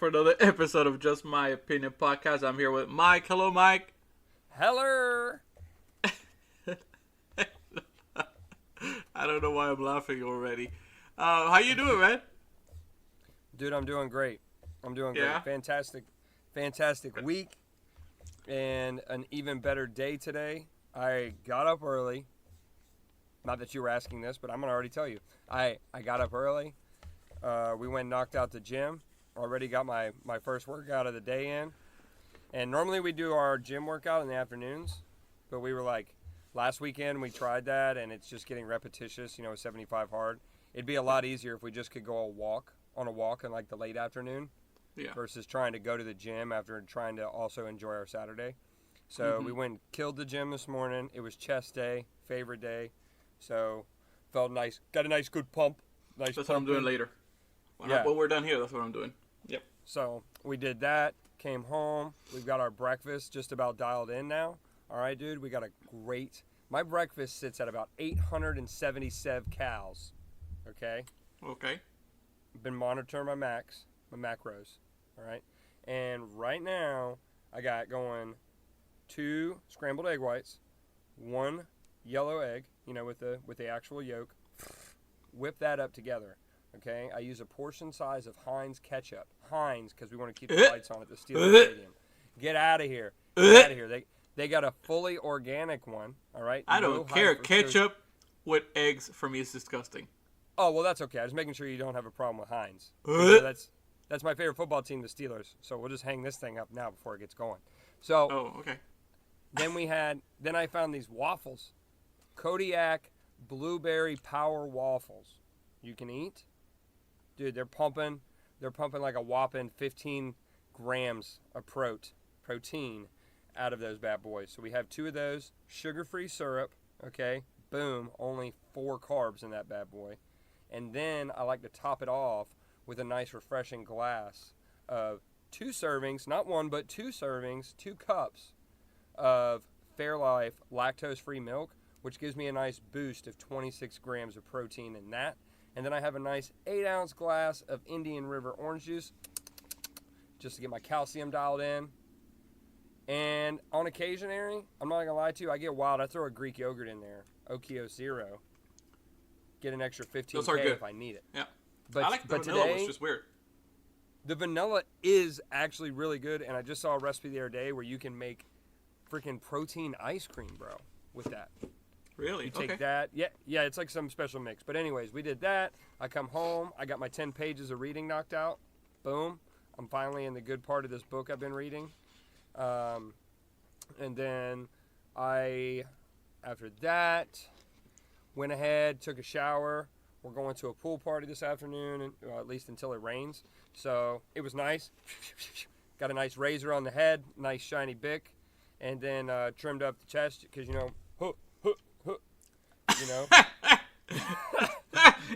for another episode of Just My Opinion Podcast. I'm here with Mike. Hello, Mike. Hello. I don't know why I'm laughing already. How you doing, man? Dude, I'm doing great. Yeah? Fantastic week and an even better day today. I got up early. Not that you were asking this, but I'm going to already tell you. I got up early. We went and knocked out the gym. Already got my first workout of the day in. And normally we do our gym workout in the afternoons. But we were like, last weekend we tried that and it's just getting repetitious, 75 hard. It'd be a lot easier if we just could go on a walk in like the late afternoon. Yeah. Versus trying to go to the gym after trying to also enjoy our Saturday. So we went and killed the gym this morning. It was chest day, favorite day. So felt nice. Got a nice good pump. That's what I'm doing later. When we're done here, that's what I'm doing. Yep. So we did that. Came home. We've got our breakfast just about dialed in now. All right, dude. We got a great. My breakfast sits at about 877 calories. Okay. Okay. Been monitoring my macros. All right. And right now, I got going 2 scrambled egg whites, 1 yellow egg, with the actual yolk. Whip that up together. Okay. I use a portion size of Heinz ketchup. Heinz, because we want to keep the lights on at the Steelers Stadium. Get out of here. Get out of here. They got a fully organic one. All right. I don't care. Ketchup with eggs for me is disgusting. Oh, well, that's okay. I was making sure you don't have a problem with Heinz. That's my favorite football team, the Steelers. So we'll just hang this thing up now before it gets going. So, okay. Then I found these waffles. Kodiak Blueberry Power Waffles. You can eat. Dude, they're pumping like a whopping 15 grams of protein out of those bad boys. So we have 2 of those. Sugar-free syrup. Okay. Boom. Only 4 carbs in that bad boy. And then I like to top it off with a nice refreshing glass of 2 servings, not 1, but 2 servings, 2 cups of Fairlife lactose-free milk, which gives me a nice boost of 26 grams of protein in that. And then I have a nice 8-ounce glass of Indian River orange juice just to get my calcium dialed in. And on occasion, Hery, I'm not going to lie to you, I get wild. I throw a Greek yogurt in there, Okio Zero. Get an extra 15K if I need it. Yeah. But, I like the vanilla, today, it's just weird. The vanilla is actually really good, and I just saw a recipe the other day where you can make freaking protein ice cream, bro, with that. Really? You take that. Yeah, it's like some special mix. But anyways, we did that. I come home. I got my 10 pages of reading knocked out. Boom. I'm finally in the good part of this book I've been reading. And then after that, went ahead, took a shower. We're going to a pool party this afternoon, and, at least until it rains. So it was nice. Got a nice razor on the head, nice shiny bic, and then trimmed up the chest because,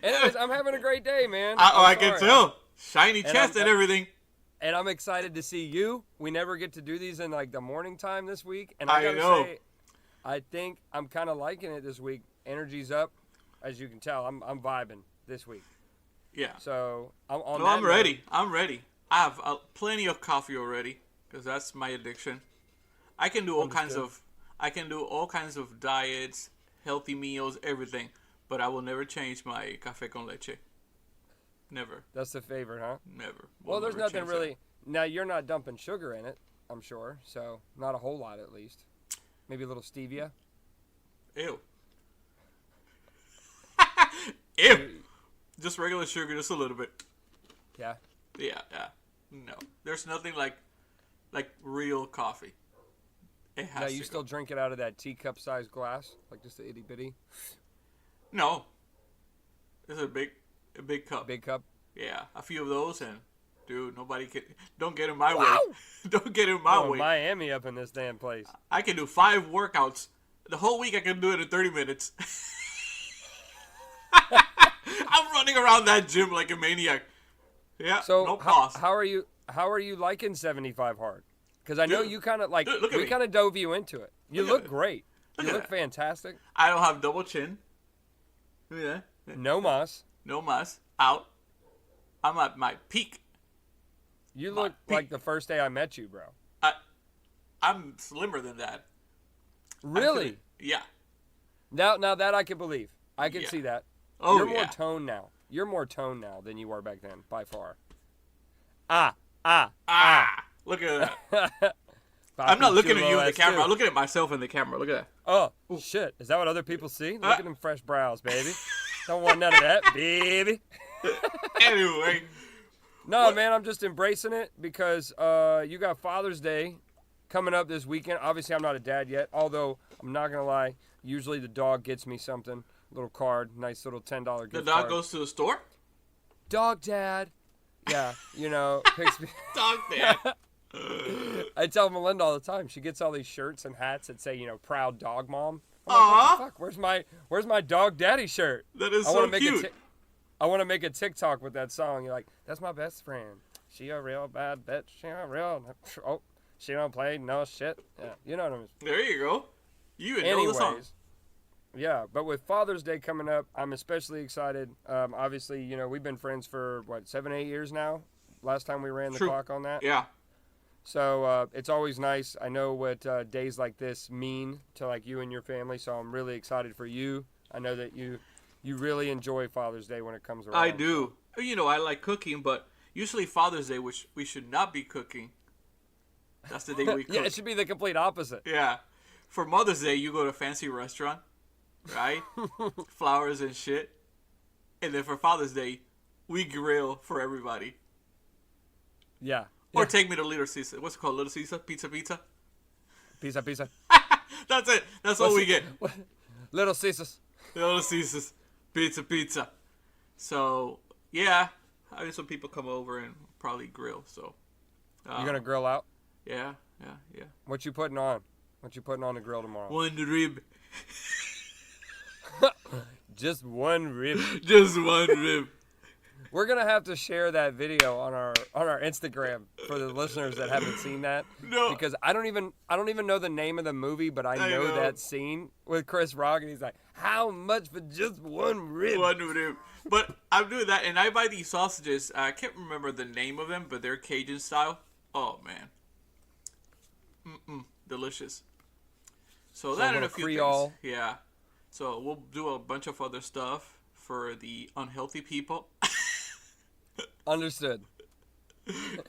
Anyways, I'm having a great day, man. I can tell. Shiny chest and everything. And I'm excited to see you. We never get to do these in like the morning time this week. And I know. Say, I think I'm kind of liking it this week. Energy's up. As you can tell, I'm vibing this week. Yeah. So I'm ready. I'm ready. I have plenty of coffee already because that's my addiction. I can do all kinds of diets, healthy meals, everything, but I will never change my café con leche. Never. That's the favorite, huh? Never. Well, there's nothing really. Now you're not dumping sugar in it, I'm sure. So not a whole lot, at least. Maybe a little stevia. Ew. Ew. Just regular sugar, just a little bit. Yeah. Yeah. No, there's nothing like real coffee. It has. Now you still drink it out of that teacup-sized glass, like just the itty bitty. No. It's a big cup. Big cup. Yeah, a few of those, and dude, don't get in my way. Don't get in my way. Miami up in this damn place. I can do 5 workouts. The whole week I can do it in 30 minutes. I'm running around that gym like a maniac. Yeah, so no pause. How are you liking 75 hard? Because I know you kind of like, we kind of dove you into it. You look great. You look fantastic. I don't have double chin. Yeah. No mas. No mas. Out. I'm at my peak. You look like the first day I met you, bro. I'm slimmer than that. Really? Yeah. Now that I can believe. I can see that. Oh, You're more toned now. You're more toned now than you were back then, by far. Look at that. I'm not looking at you in the camera. I'm looking at myself in the camera. Look at that. Oh, shit. Is that what other people see? Look at them fresh brows, baby. Don't want none of that, baby. Anyway. No, man, I'm just embracing it because you got Father's Day coming up this weekend. Obviously, I'm not a dad yet, although I'm not going to lie. Usually the dog gets me something. Little card, nice little $10 gift card. The dog goes to the store? Dog dad. Yeah, picks me. Dog dad. I tell Melinda all the time. She gets all these shirts and hats that say, proud dog mom. I'm like, what the fuck? Where's my dog daddy shirt? That is so cute. I want to make a TikTok with that song. You're like, that's my best friend. She a real bad bitch. She a real. Oh, she don't play no shit. Yeah, you know what I mean. There you go. You know the song. Yeah, but with Father's Day coming up, I'm especially excited. Obviously, we've been friends for, 7, 8 years now? Last time we ran the clock on that. Yeah. So it's always nice. I know what days like this mean to, you and your family, so I'm really excited for you. I know that you really enjoy Father's Day when it comes around. I do. I like cooking, but usually Father's Day, which we should not be cooking, that's the day we cook. Yeah, it should be the complete opposite. Yeah. For Mother's Day, you go to a fancy restaurant. Right? Flowers and shit. And then for Father's Day, we grill for everybody. Yeah. Or take me to Little Caesar. What's it called? Little Caesar? Pizza? Pizza. That's it. That's all we get. Little Caesars. Little Caesars. Pizza. So, yeah. I mean, some people come over and probably grill. So, you going to grill out? Yeah. What you putting on? What you putting on the grill tomorrow? One rib. Just one rib. Just one rib. We're gonna have to share that video on our Instagram for the listeners that haven't seen that. No, because I don't even know the name of the movie, but I know that scene with Chris Rock, and he's like, "How much for just one rib?" One rib. But I'm doing that, and I buy these sausages. I can't remember the name of them, but they're Cajun style. Oh man, delicious. So that and a few Creole. things. Yeah. So we'll do a bunch of other stuff for the unhealthy people. Understood.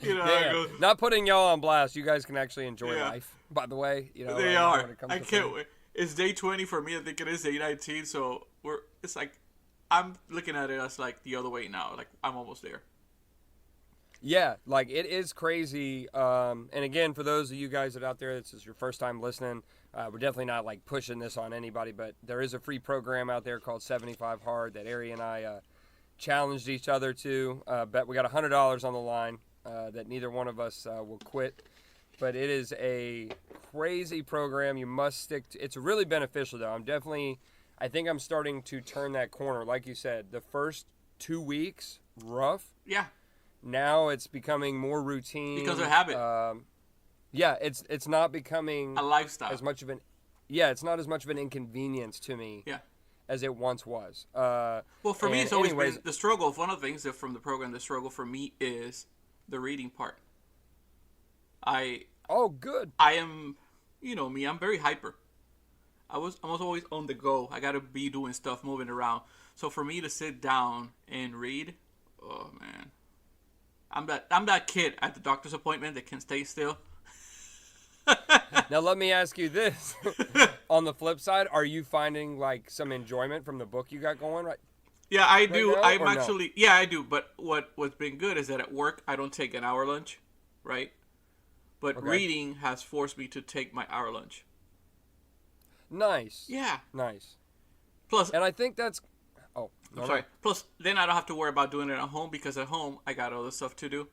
Yeah. Not putting y'all on blast. You guys can actually enjoy life, by the way. They are. I can't wait. It's day 20 for me. I think it is day 19. So it's like, I'm looking at it as like the other way now. Like I'm almost there. Yeah, like it is crazy. And again, for those of you guys that are out there, this is your first time listening. We're definitely not like pushing this on anybody, but there is a free program out there called 75 Hard that Hery and I challenged each other to. Bet we got $100 on the line that neither one of us will quit. But it is a crazy program. You must stick to. It's really beneficial though. I think I'm starting to turn that corner. Like you said, the first 2 weeks, rough. Yeah. Now it's becoming more routine. Because of habit. Yeah, it's not becoming a lifestyle as much of an. Yeah, it's not as much of an inconvenience to me. Yeah. As it once was. Well, for me, it's always been the struggle. One of the things that from the program, the struggle for me is the reading part. Oh, good. I am, me. I'm very hyper. I'm always on the go. I gotta be doing stuff, moving around. So for me to sit down and read, oh man, I'm that kid at the doctor's appointment that can stay still. Now let me ask you this: on the flip side, are you finding like some enjoyment from the book you got going? Right? Yeah, I do. Now, I'm actually no? Yeah, I do. But what's been good is that at work I don't take an hour lunch, right? But reading has forced me to take my hour lunch. Nice. Yeah. Nice. Plus, and I think that's. Oh, I'm sorry. Plus, then I don't have to worry about doing it at home because at home I got other stuff to do.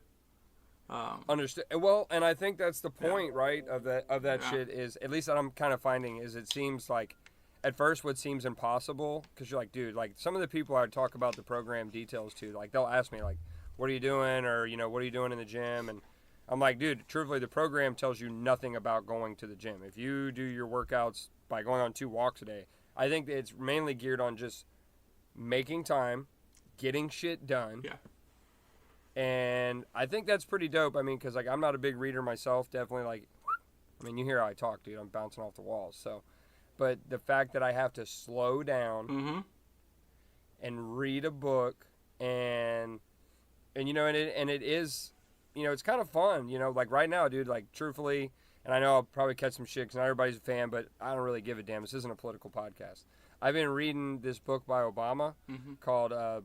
Understood. Well, and I think that's the point, right? Of that shit is, at least that I'm kind of finding, is it seems like, at first, what seems impossible, because you're like, dude, like some of the people I talk about the program details to, like they'll ask me like, what are you doing, or what are you doing in the gym, and I'm like, dude, truthfully, the program tells you nothing about going to the gym. If you do your workouts by going on 2 walks a day, I think that it's mainly geared on just making time, getting shit done. Yeah. And I think that's pretty dope. I mean, because like I'm not a big reader myself. Definitely like, I mean, you hear how I talk, dude. I'm bouncing off the walls. So, but the fact that I have to slow down Mm-hmm. and read a book and you know, and it is, you know, it's kind of fun. You know, like right now, dude. Like truthfully, and I know I'll probably catch some shit because not everybody's a fan, but I don't really give a damn. This isn't a political podcast. I've been reading this book by Obama called A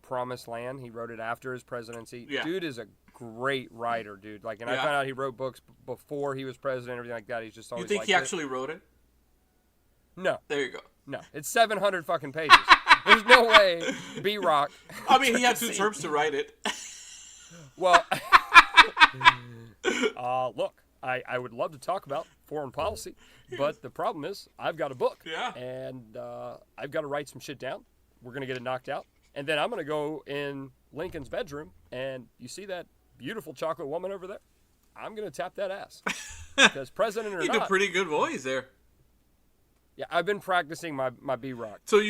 Promised Land. He wrote it after his presidency. Yeah. Dude is a great writer, dude. Like, and I Yeah. found out he wrote books before he was president, everything like that. He's just always. You think liked he it. actually wrote it? No, There you go. no. It's 700 fucking pages. There's no way B-Rock. I mean, he had 2 terms to write it. Well, look, I would love to talk about foreign policy, but the problem is I've got a book, Yeah. and I've got to write some shit down. We're going to get it knocked out, and then I'm going to go in Lincoln's bedroom, and you see that beautiful chocolate woman over there? I'm going to tap that ass. Because president or You not. did a pretty good voice there. Yeah, I've been practicing my B-Rock. So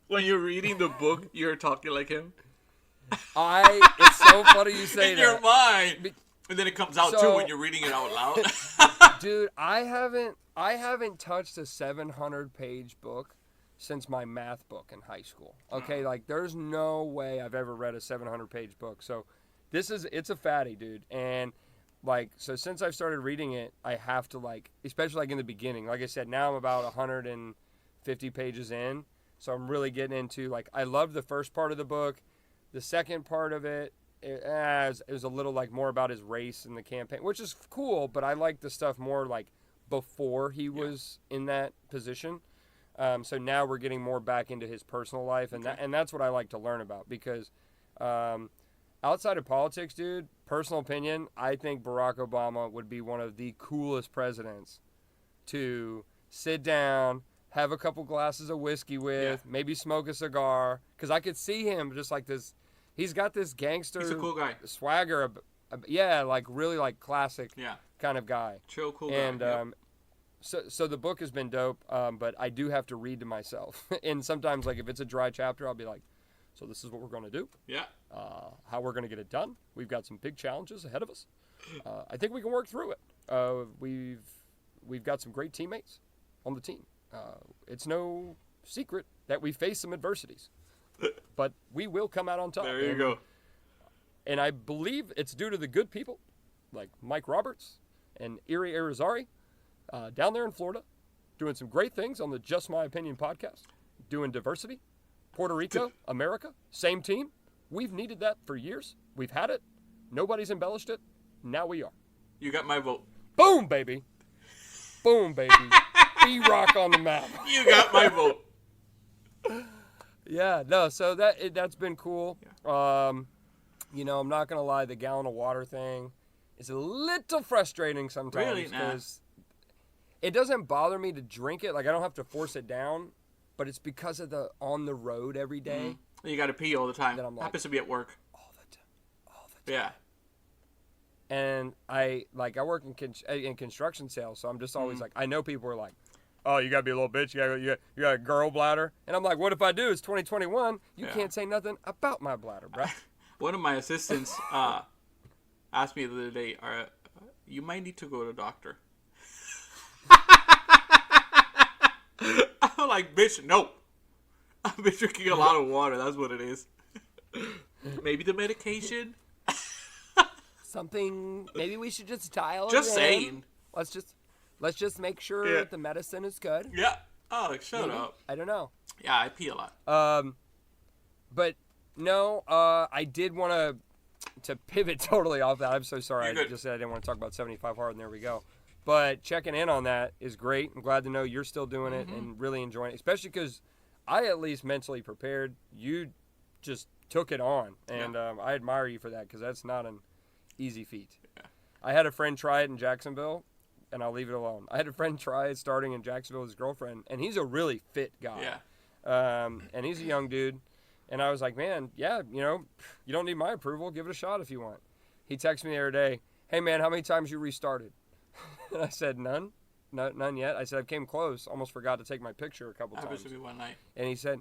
when you're reading the book, you're talking like him? It's so funny you say in that. your mind. And then it comes out too So- when you're reading it out loud. Dude, I haven't touched a 700-page book since my math book in high school. Okay, like there's no way I've ever read a 700-page book. So it's a fatty, dude. And like, so since I've started reading it, I have to like, especially like in the beginning, like I said, now I'm about 150 pages in. So I'm really getting into like, I loved the first part of the book. The second part of it, it was a little like more about his race and the campaign, which is cool, but I like the stuff more like before he was in that position. So now we're getting more back into his personal life, and that's what I like to learn about because outside of politics, dude, personal opinion, I think Barack Obama would be one of the coolest presidents to sit down, have a couple glasses of whiskey with, maybe smoke a cigar, because I could see him just like this. He's got this gangster He's a cool guy. swagger. Yeah, like really like classic kind of guy. Chill, cool And guy. so the book has been dope, but I do have to read to myself. And sometimes, like, if it's a dry chapter, I'll be like, so this is what we're going to do. Yeah. How we're going to get it done. We've got some big challenges ahead of us. I think we can work through it. We've got some great teammates on the team. It's no secret that we face some adversities. But we will come out on top. There you go. And I believe it's due to the good people like Mike Roberts and Hery down there in Florida, doing some great things on the Just My Opinion podcast, doing diversity. Puerto Rico, America, same team. We've needed that for years. We've had it. Nobody's embellished it. Now we are. You got my vote. Boom, baby. Boom, baby. B-Rock on the map. You got my vote. Yeah, no, so that's been cool. You know, I'm not going to lie, the gallon of water thing is a little frustrating sometimes. Really? Because it doesn't bother me to drink it. Like, I don't have to force it down, but it's because of the on the road every day. You got to pee all the time. Then I'm like, Happens to be at work. All the time. Yeah. And I work in construction sales, so I'm just always like, I know people are like, oh, you got to be a little bitch. You got a girl bladder. And I'm like, what if I do? It's 2021. You can't say nothing about my bladder, bro. One of my assistants asked me the other day, you might need to go to the doctor. I'm like, bitch, no. I've been drinking a lot of water. That's what it is. Maybe the medication. Something. Maybe we should just dial. Just it saying. In. Let's just make sure the medicine is good. Yeah. Oh, shut Maybe. up. I don't know. Yeah, I pee a lot. But no, I did want to pivot totally off that. I'm so sorry. You're I good. just said I didn't want to talk about 75 hard, and there we go. But checking in on that is great. I'm glad to know you're still doing it and really enjoying it, especially because I at least mentally prepared. You just took it on, and I admire you for that because that's not an easy feat. Yeah. I had a friend try it in Jacksonville, and I'll leave it alone. I had a friend try it starting in Jacksonville with his girlfriend, and he's a really fit guy. Yeah. And he's a young dude. And I was like, man, yeah, you know, you don't need my approval. Give it a shot if you want. He texted me the other day, hey, man, how many times you restarted? And I said, none. No, none yet. I said, I came close. Almost forgot to take my picture a couple times. Happens to me one night. And he said,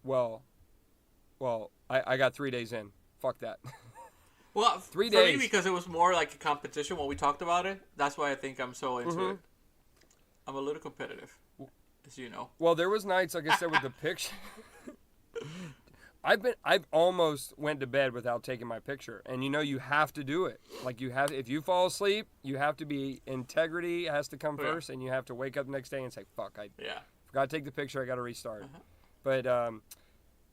well, Well, I got 3 days in. Fuck that. Well, 3 for days. me, because it was more like a competition when we talked about it, that's why I think I'm so into it. I'm a little competitive, as you know. Well, there was nights, like I said, with the picture. I've almost went to bed without taking my picture, and you have to do it. Like if you fall asleep, you have to be integrity has to come first, and you have to wake up the next day and say, "Fuck, I forgot to take the picture. I got to restart." But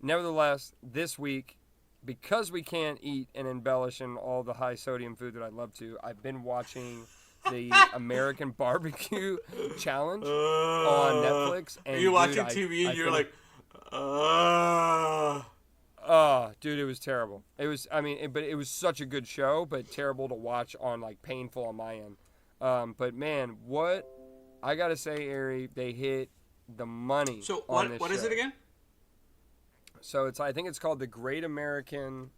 nevertheless, this week, because we can't eat and embellish in all the high sodium food that I love to, I've been watching the American Barbecue Challenge on Netflix. And you're watching TV and you're like, oh, dude, it was terrible. It was, but it was such a good show, but terrible to watch on, like, painful on my end. But man, what I gotta say, Hery, they hit the money. So on this what show. is it again? So I think it's called the Great American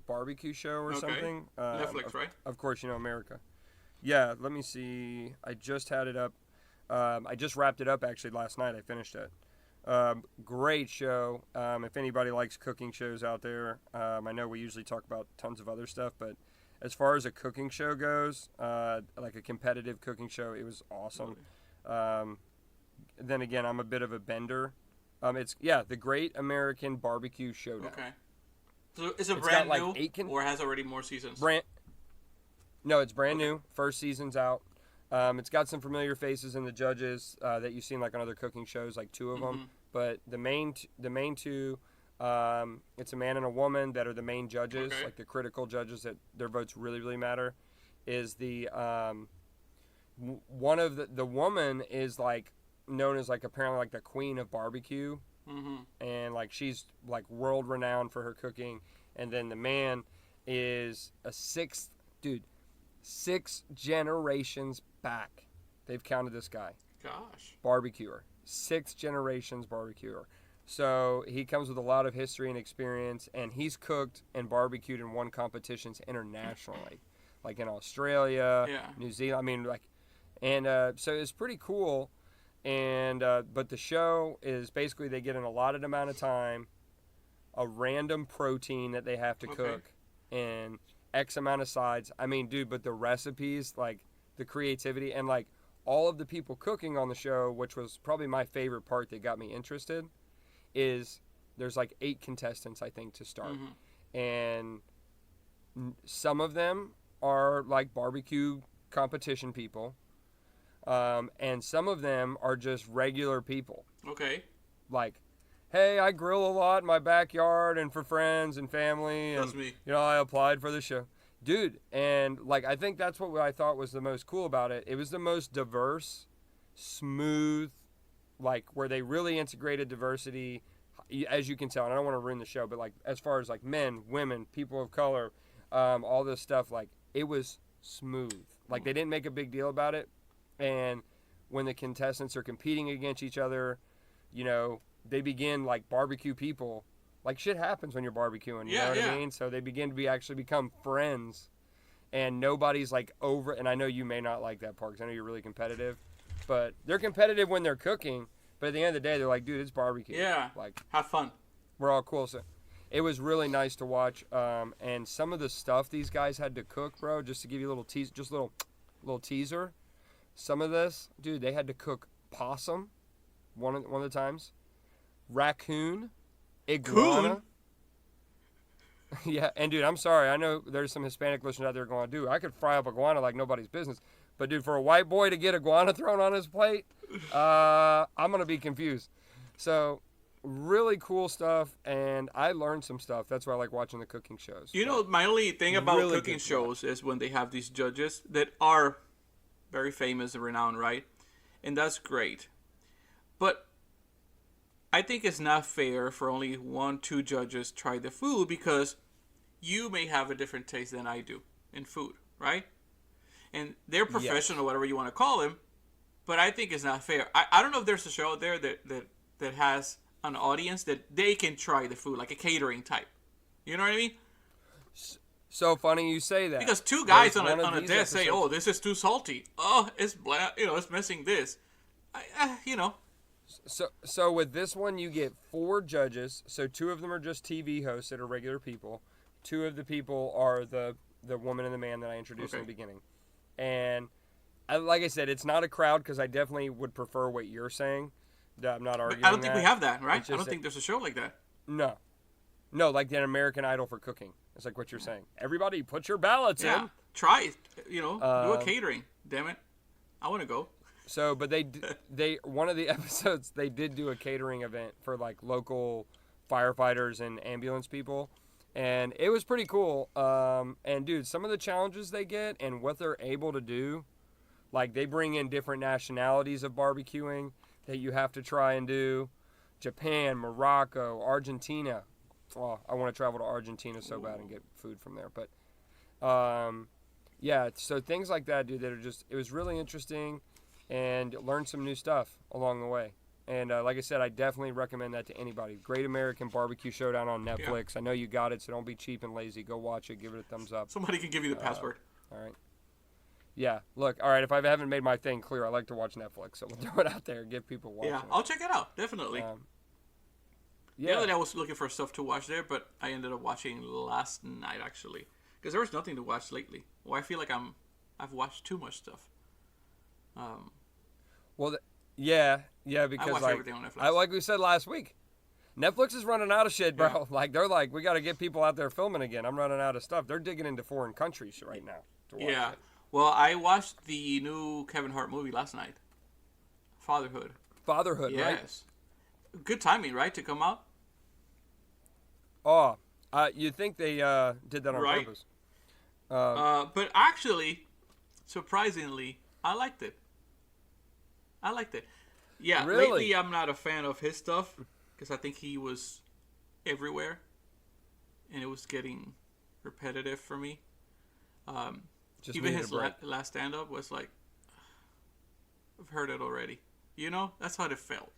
Barbecue Show or something. Netflix, right? Of course, America. Yeah, let me see. I just had it up. I just wrapped it up actually last night. I finished it. Great show. If anybody likes cooking shows out there, I know we usually talk about tons of other stuff, but as far as a cooking show goes, like a competitive cooking show, it was awesome. Then again, I'm a bit of a bender. It's the Great American Barbecue Showdown. Okay. So is it brand new, or has already more seasons? No, it's brand new. First season's out. It's got some familiar faces in the judges that you've seen like on other cooking shows, like 2 of them. But the main two, it's a man and a woman that are the main judges, like the critical judges that their votes really, really matter. Is the one of the woman is like known as like apparently like the queen of barbecue, and like she's like world renowned for her cooking. And then the man is a 6 generations back. They've counted this guy. Gosh. Barbecuer. 6 generations barbecuer. So he comes with a lot of history and experience, and he's cooked and barbecued and won competitions internationally, like in Australia, New Zealand. So it's pretty cool. And but the show is basically they get in a allotted amount of time, a random protein that they have to cook, and X amount of sides. But the recipes, like the creativity, and like all of the people cooking on the show, which was probably my favorite part that got me interested, is there's like 8 contestants, I think, to start. And some of them are like barbecue competition people. And some of them are just regular people. Okay. Like, hey, I grill a lot in my backyard and for friends and family. And, that's me. I applied for the show. Dude, and like I think that's what I thought was the most cool about it. It was the most diverse, smooth, like where they really integrated diversity, as you can tell. And I don't want to ruin the show, but like as far as like men, women, people of color, all this stuff, like it was smooth. Like they didn't make a big deal about it. And when the contestants are competing against each other, they begin like barbecue people. Like shit happens when you're barbecuing, you know what I mean? So they begin to actually become friends, and nobody's like over. And I know you may not like that part because I know you're really competitive, but they're competitive when they're cooking. But at the end of the day, they're like, dude, it's barbecue. Yeah. Like have fun. We're all cool. So it was really nice to watch. And some of the stuff these guys had to cook, bro, just to give you a little tease, just a little teaser. Some of this, dude, they had to cook possum one of the times, raccoon, iguana. Yeah, and dude, I'm sorry. I know there's some Hispanic listeners out there going, dude, I could fry up iguana like nobody's business. But dude, for a white boy to get iguana thrown on his plate, I'm going to be confused. So really cool stuff, and I learned some stuff. That's why I like watching the cooking shows. My only thing about cooking shows is when they have these judges that are very famous and renowned, right? And that's great. But I think it's not fair for only 1-2 judges try the food, because you may have a different taste than I do in food, right? And they're professional, whatever you want to call them, but I think it's not fair. I don't know if there's a show out there that has an audience that they can try the food, like a catering type. You know what I mean? So funny you say that. Because 2 guys on a desk say, "Oh, this is too salty. Oh, it's bland. It's missing this." So with this one, you get 4 judges. So 2 of them are just TV hosts that are regular people. 2 of the people are the woman and the man that I introduced in the beginning. And like I said, it's not a crowd because I definitely would prefer what you're saying. I'm not arguing. I don't think we have that, right? I don't that, think there's a show like that. No, like the American Idol for cooking. It's like what you're saying. Everybody, put your ballots in. Try it. Do a catering. Damn it, I want to go. So, but they one of the episodes they did do a catering event for like local firefighters and ambulance people, and it was pretty cool. And dude, some of the challenges they get and what they're able to do, like they bring in different nationalities of barbecuing that you have to try and do. Japan, Morocco, Argentina. Oh, I want to travel to Argentina so bad and get food from there. But yeah, so things like that, dude, that are just, it was really interesting and learned some new stuff along the way. And like I said, I definitely recommend that to anybody. Great American Barbecue Showdown on Netflix. I know you got it, so don't be cheap and lazy. Go watch it. Give it a thumbs up. Somebody can give you the password. All right. Yeah, look, all right, if I haven't made my thing clear, I like to watch Netflix, so we'll throw it out there and give people watching. Yeah, I'll check it out, definitely. The other day I was looking for stuff to watch there, but I ended up watching last night, actually. Because there was nothing to watch lately. Well, I feel like I've watched too much stuff. Yeah, because I watch like, everything on Netflix. like we said last week, Netflix is running out of shit, bro. Yeah. Like, they're like, we got to get people out there filming again. I'm running out of stuff. They're digging into foreign countries right now to watch it. Well, I watched the new Kevin Hart movie last night. Fatherhood, right? Yes. Good timing, right, to come out? Oh, you'd think they did that on purpose. But actually, surprisingly, I liked it. Yeah, really? Lately I'm not a fan of his stuff because I think he was everywhere, and it was getting repetitive for me. Even his last stand-up was like, I've heard it already. That's how it felt.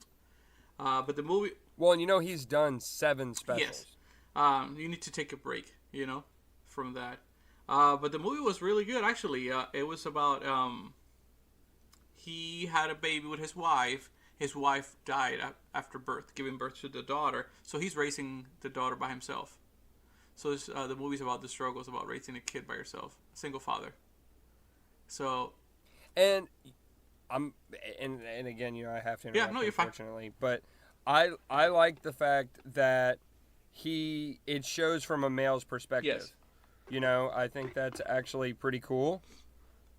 But the movie... Well, and he's done 7 specials. Yes. You need to take a break, from that. But the movie was really good, actually. It was about... he had a baby with his wife. His wife died after birth, giving birth to the daughter. So he's raising the daughter by himself. So the movie's about the struggles about raising a kid by yourself, a single father. So, and again, I have to interrupt. Yeah, no, you're fine. Unfortunately, but I like the fact that it shows from a male's perspective. Yes. I think that's actually pretty cool.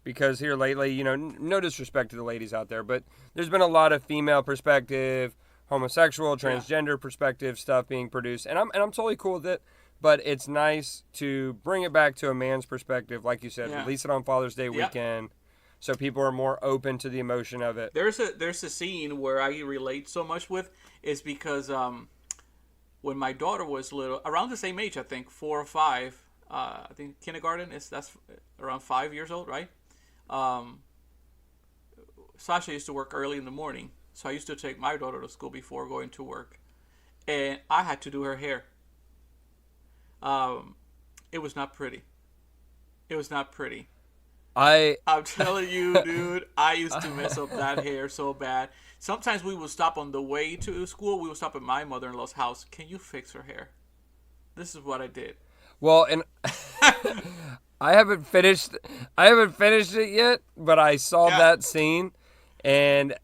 Because here lately, no disrespect to the ladies out there, but there's been a lot of female perspective, homosexual, transgender perspective stuff being produced, and I'm totally cool with it. But it's nice to bring it back to a man's perspective, like you said, release it on Father's Day weekend, so people are more open to the emotion of it. There's a scene where I relate so much with, is because when my daughter was little, around the same age, I think 4 or 5, I think kindergarten that's around 5 years old, right? Sasha used to work early in the morning, so I used to take my daughter to school before going to work, and I had to do her hair. It was not pretty. I'm telling you, dude, I used to mess up that hair so bad. Sometimes we would stop on the way to school. We would stop at my mother-in-law's house. Can you fix her hair? This is what I did. Well, and I haven't finished it yet, but I saw that scene, and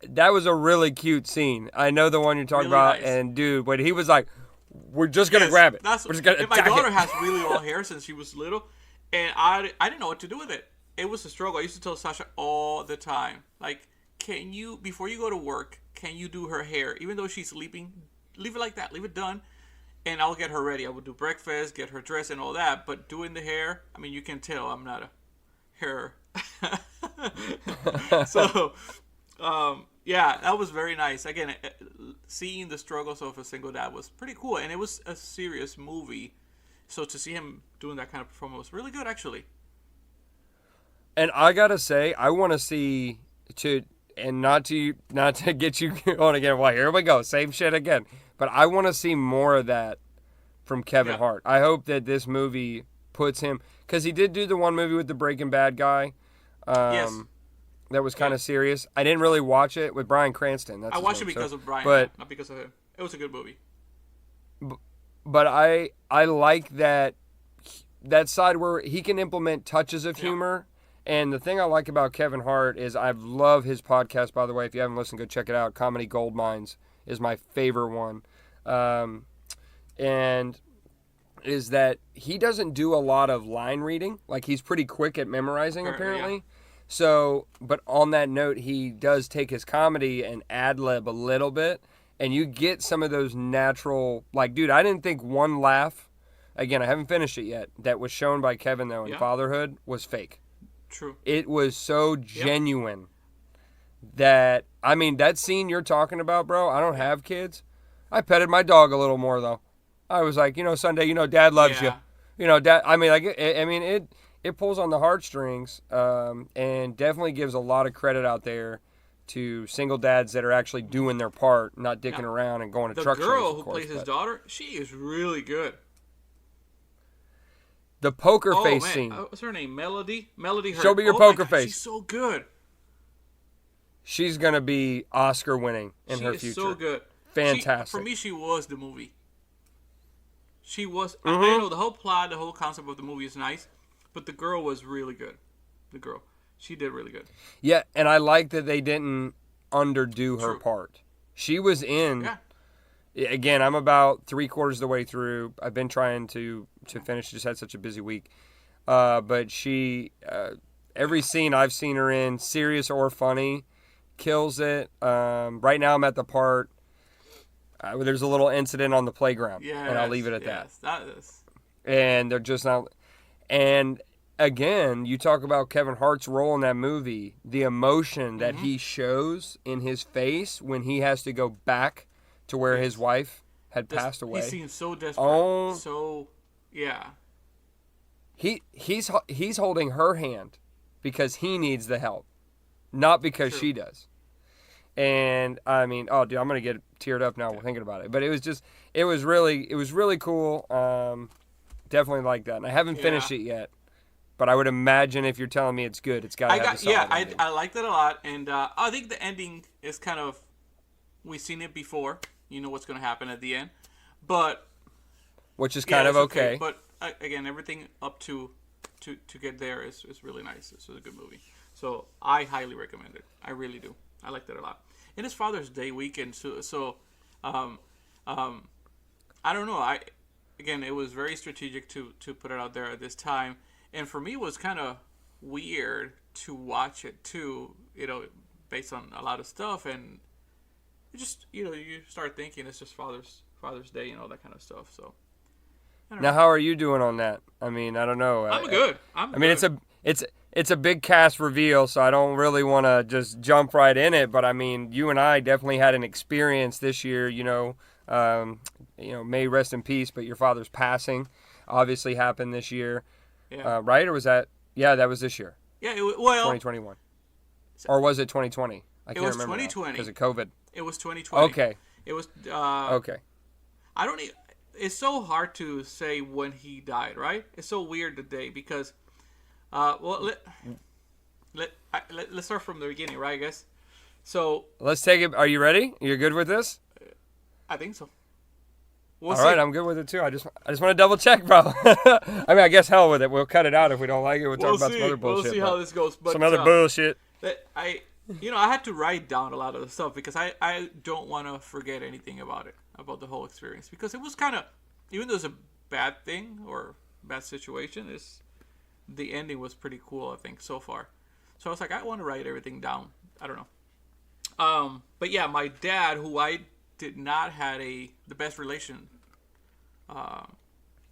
that was a really cute scene. I know the one you're talking about, nice. And dude, when he was like, "We're just gonna grab it." We're just gonna my daughter has really long hair since she was little, and I didn't know what to do with it. It was a struggle. I used to tell Sasha all the time, like, "Can you, before you go to work, can you do her hair? Even though she's sleeping, leave it like that. Leave it done." And I'll get her ready. I would do breakfast, get her dressed and all that. But doing the hair, I mean, you can tell I'm not a hair. So, yeah, that was very nice. Again, seeing the struggles of a single dad was pretty cool. And it was a serious movie. So to see him doing that kind of performance was really good, actually. And I got to say, I want to see, not to get you on again. Well, here we go. Same shit again. But I want to see more of that from Kevin Hart. I hope that this movie puts him... Because he did do the one movie with the Breaking Bad guy. Yes. that was kind of serious. I didn't really watch it with Bryan Cranston. That's I his watched name, it because so, of Brian, but not because of him. It was a good movie. but I like that side where he can implement touches of humor. And the thing I like about Kevin Hart is I love his podcast, by the way. If you haven't listened, go check it out. Comedy Gold Mines is my favorite one. And is that he doesn't do a lot of line reading. Like, he's pretty quick at memorizing, apparently. Yeah. So, but on that note, he does take his comedy and ad-lib a little bit. And you get some of those natural, like, dude, I didn't think one laugh, again, I haven't finished it yet, that was shown by Kevin, though, in Fatherhood was fake. True. It was so genuine that, I mean, that scene you're talking about, bro, I don't have kids. I petted my dog a little more, though. I was like, Sunday, Dad loves you. Dad, I mean, like, it pulls on the heartstrings, and definitely gives a lot of credit out there to single dads that are actually doing their part, not dicking around and going to truck shows. The girl who plays his daughter, she is really good. The poker face scene. What's her name? Melody? Melody Hurt. Show me your poker face. She's so good. She's going to be Oscar winning in her future. She is so good. Fantastic. For me, she was the movie. She was. I know the whole plot, the whole concept of the movie is nice, but the girl was really good. The girl. She did really good. Yeah, and I like that they didn't underdo her part. She was in. Yeah. Again, I'm about 3/4 of the way through. I've been trying to finish. Just had such a busy week. But she, every scene I've seen her in, serious or funny, kills it. Right now I'm at the part where there's a little incident on the playground. Yes, and I'll leave it at that. That is. And they're just not. And again, you talk about Kevin Hart's role in that movie, the emotion that he shows in his face when he has to go back to where his wife had passed away. He seems so desperate. He's holding her hand because he needs the help, not because she does. And I mean, oh dude, I'm gonna get teared up now thinking about it. But it was really cool. Definitely like that. And I haven't finished it yet, but I would imagine if you're telling me it's good, it's got to have a solid ending. I liked it a lot, and I think the ending is kind of, we've seen it before. You know what's going to happen at the end, but which is kind of okay. But again, everything up to get there is really nice. It's a good movie, so I highly recommend it. I really do. I liked it a lot. And it's Father's Day weekend, so I don't know. Again, it was very strategic to put it out there at this time, and for me, it was kind of weird to watch it too. Based on a lot of stuff and. Just you start thinking it's just Father's Day and all that kind of stuff. So now, how are you doing on that? I mean, I don't know. I'm good. I mean, it's a big cast reveal, so I don't really want to just jump right in it. But I mean, you and I definitely had an experience this year. May rest in peace. But your father's passing obviously happened this year, right? Or was that? Yeah, that was this year. Yeah, 2021, or was it 2020? I can't remember. It was 2020 because of COVID. It was 2020. Okay. It was. Okay. I don't. It's so hard to say when he died, right? It's so weird today because, let's start from the beginning, right? I guess. So let's take it. Are you ready? You're good with this? I think so. All right, I'm good with it too. I just want to double check, bro. I mean, I guess hell with it. We'll cut it out if we don't like it. We'll talk about some other bullshit. We'll see how this goes. But, some other bullshit. I had to write down a lot of the stuff because I don't want to forget anything about the whole experience. Because it was kind of, even though it's a bad thing or bad situation, the ending was pretty cool, I think, so far. So I was like, I want to write everything down. I don't know. But yeah, my dad, who I did not have the best relation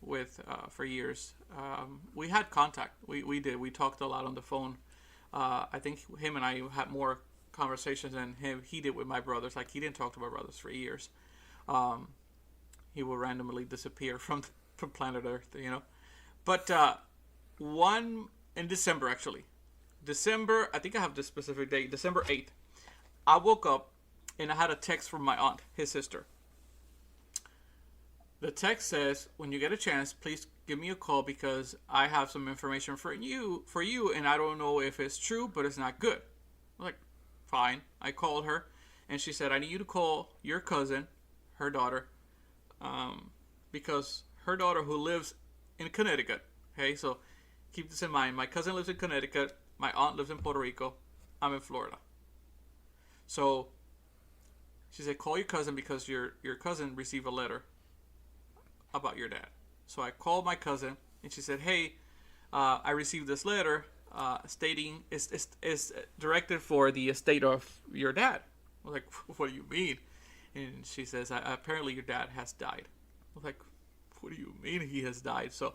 with for years, we had contact. We did. We talked a lot on the phone. I think him and I had more conversations than he did with my brothers. Like, he didn't talk to my brothers for years. He will randomly disappear from planet Earth, But one in December, actually. I think I have this specific date, December 8th. I woke up and I had a text from my aunt, his sister. The text says, when you get a chance, please give me a call because I have some information for you, and I don't know if it's true, but it's not good. I'm like, fine. I called her, and she said, I need you to call your cousin, her daughter, because her daughter who lives in Connecticut. Okay, so keep this in mind. My cousin lives in Connecticut. My aunt lives in Puerto Rico. I'm in Florida. So she said, call your cousin because your cousin received a letter about your dad. So I called my cousin, and she said, hey, I received this letter stating it's directed for the estate of your dad. I was like, what do you mean? And she says, apparently your dad has died. I was like, what do you mean he has died? So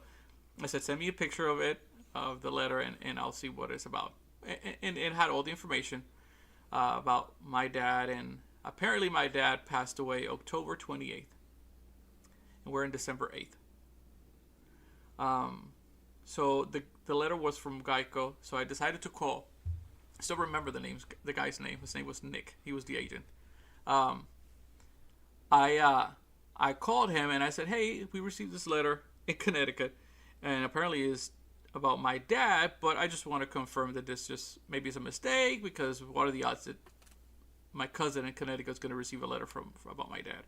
I said, send me a picture of it, of the letter, and I'll see what it's about. And it had all the information about my dad, and apparently my dad passed away October 28th. And we're in December 8th. So the letter was from Geico, so I decided to call. I still remember the guy's name. His name was Nick. He was the agent. I called him and I said, hey, we received this letter in Connecticut, and apparently it's about my dad, but I just want to confirm that this just maybe is a mistake, because what are the odds that my cousin in Connecticut is going to receive a letter from about my dad?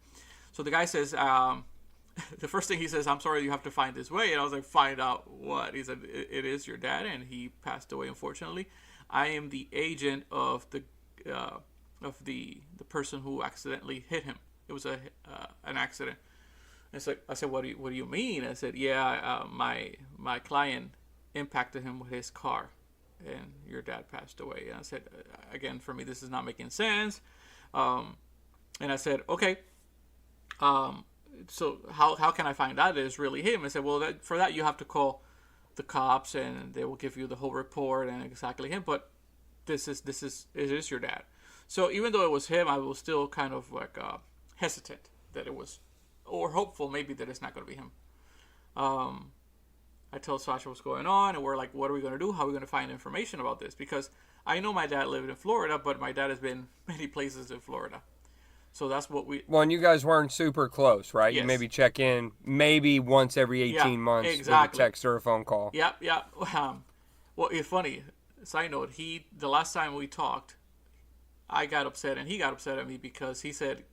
So the guy says, the first thing he says, I'm sorry, you have to find this way. And I was like, find out what? He said, it is your dad, and he passed away, unfortunately. I am the agent of the person who accidentally hit him. It was an accident. And so I said, what do you mean? I said, yeah, my client impacted him with his car, and your dad passed away. And I said, again, for me, this is not making sense. And I said, okay. So how can I find out it's really him? I said, well, for that you have to call the cops, and they will give you the whole report and exactly him. But it is your dad. So even though it was him, I was still kind of like hesitant that it was, or hopeful maybe that it's not going to be him. I told Sasha what's going on, and we're like, what are we going to do? How are we going to find information about this? Because I know my dad lived in Florida, but my dad has been many places in Florida. So that's what we... Well, and you guys weren't super close, right? Yes. You maybe check in maybe once every 18 months exactly. with a text or a phone call. Yep. Well, it's funny. Side note, the last time we talked, I got upset, and he got upset at me because he said,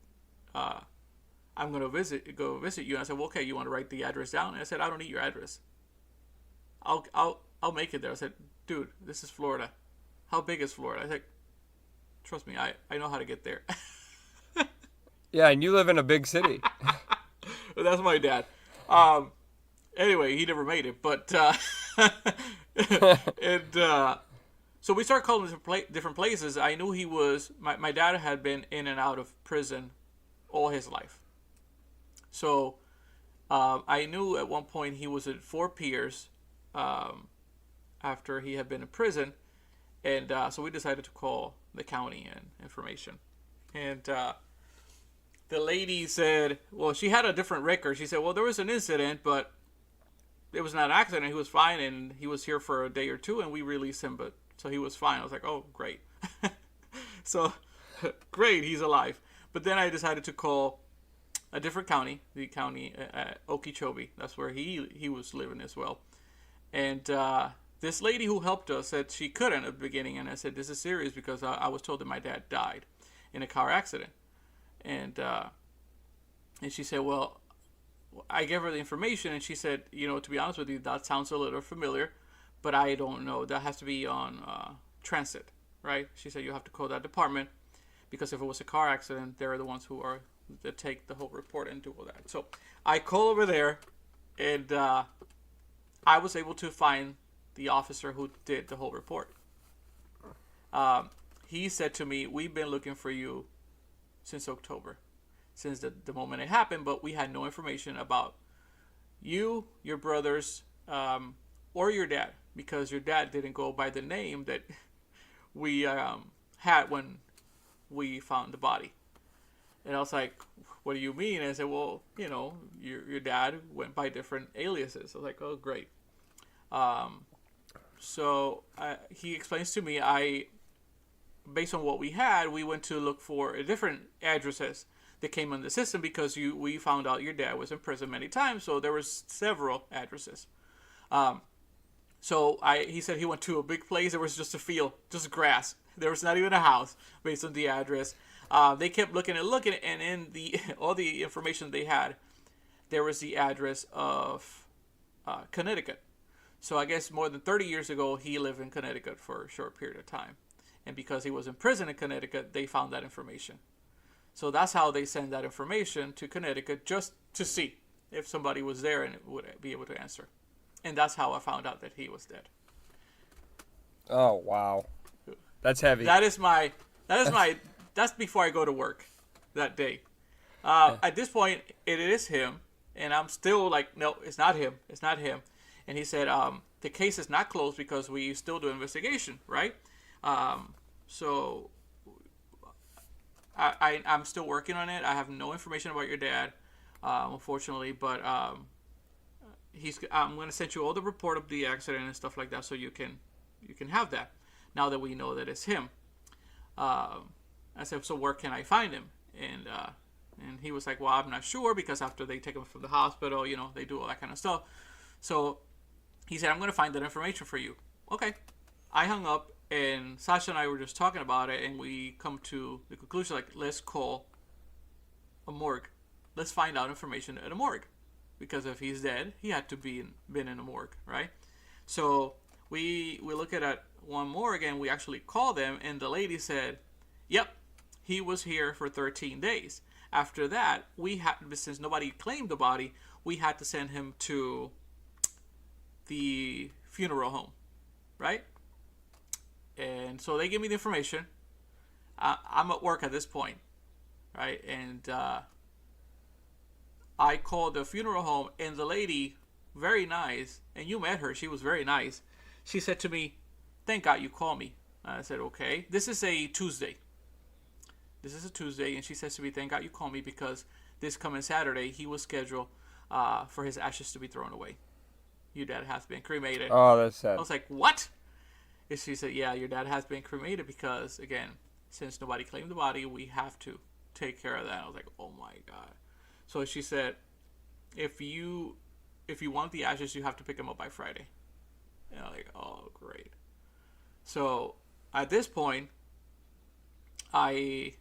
I'm going to go visit you. And I said, well, okay, you want to write the address down? And I said, I don't need your address. I'll make it there. I said, dude, this is Florida. How big is Florida? I said, trust me, I know how to get there. Yeah, and you live in a big city. That's my dad. Anyway, he never made it, but so we started calling different places. I knew he was my dad had been in and out of prison all his life. So I knew at one point he was at Fort Pierce after he had been in prison, and so we decided to call the county and information, and. The lady said, well, she had a different record. She said, well, there was an incident, but it was not an accident. He was fine, and he was here for a day or two, and we released him, so he was fine. I was like, oh, great. So, great, he's alive. But then I decided to call a different county, the county Okeechobee. That's where he was living as well. And this lady who helped us said she couldn't at the beginning, and I said, this is serious because I was told that my dad died in a car accident. And she said, well, I gave her the information, and she said, to be honest with you, that sounds a little familiar, but I don't know. That has to be on transit, right? She said, you have to call that department, because if it was a car accident, they're the ones that take the whole report and do all that. So I call over there, and I was able to find the officer who did the whole report. He said to me, we've been looking for you since October, since the moment it happened, but we had no information about you, your brothers, or your dad, because your dad didn't go by the name that we had when we found the body. And I was like, what do you mean? And I said, well, your dad went by different aliases. I was like, oh, great. So he explains to me, based on what we had, we went to look for different addresses that came on the system, because we found out your dad was in prison many times, so there was several addresses. So he said he went to a big place. There was just a field, just grass. There was not even a house based on the address. They kept looking, and in the all the information they had, there was the address of Connecticut. So I guess more than 30 years ago, he lived in Connecticut for a short period of time. And because he was in prison in Connecticut, they found that information. So that's how they send that information to Connecticut, just to see if somebody was there and would be able to answer. And that's how I found out that he was dead. Oh, wow. That's heavy. That's before I go to work that day. At this point, it is him. And I'm still like, no, it's not him. It's not him. And he said, the case is not closed because we still do investigation, right? So I'm still working on it. I have no information about your dad, unfortunately, but I'm going to send you all the report of the accident and stuff like that, so you can have that now that we know that it's him. I said, so where can I find him? And he was like, well, I'm not sure, because after they take him from the hospital, they do all that kind of stuff. So he said, I'm going to find that information for you. Okay. I hung up, and Sasha and I were just talking about it, and we come to the conclusion, like, let's call a morgue. Let's find out information at a morgue. Because if he's dead, he had to been in a morgue, right? So we look at one morgue, and we actually call them, and the lady said, yep, he was here for 13 days. After that, since nobody claimed the body, we had to send him to the funeral home, right? And so they give me the information. I'm at work at this point, right? And I called the funeral home, and the lady, very nice, and you met her, she was very nice. She said to me, thank God you called me. I said, okay. This is a Tuesday. And she says to me, thank God you called me, because this coming Saturday, he was scheduled for his ashes to be thrown away. Your dad has been cremated. Oh, that's sad. I was like, what? And she said, yeah, your dad has been cremated because, again, since nobody claimed the body, we have to take care of that. I was like, oh my God. So she said, if you want the ashes, you have to pick them up by Friday. And I was like, oh, great. So at this point, I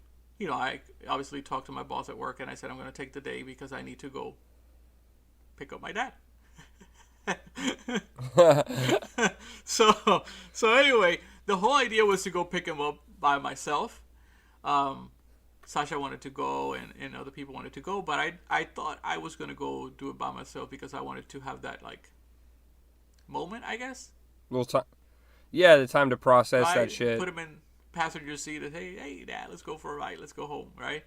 obviously talked to my boss at work, and I said, I'm going to take the day because I need to go pick up my dad. So anyway, the whole idea was to go pick him up by myself. Sasha wanted to go, and other people wanted to go, but I thought I was going to go do it by myself because I wanted to have that, like, moment, I guess. Little time. Yeah, the time to process that shit. Put him in passenger seat and, hey, Dad, let's go for a ride. Let's go home, right?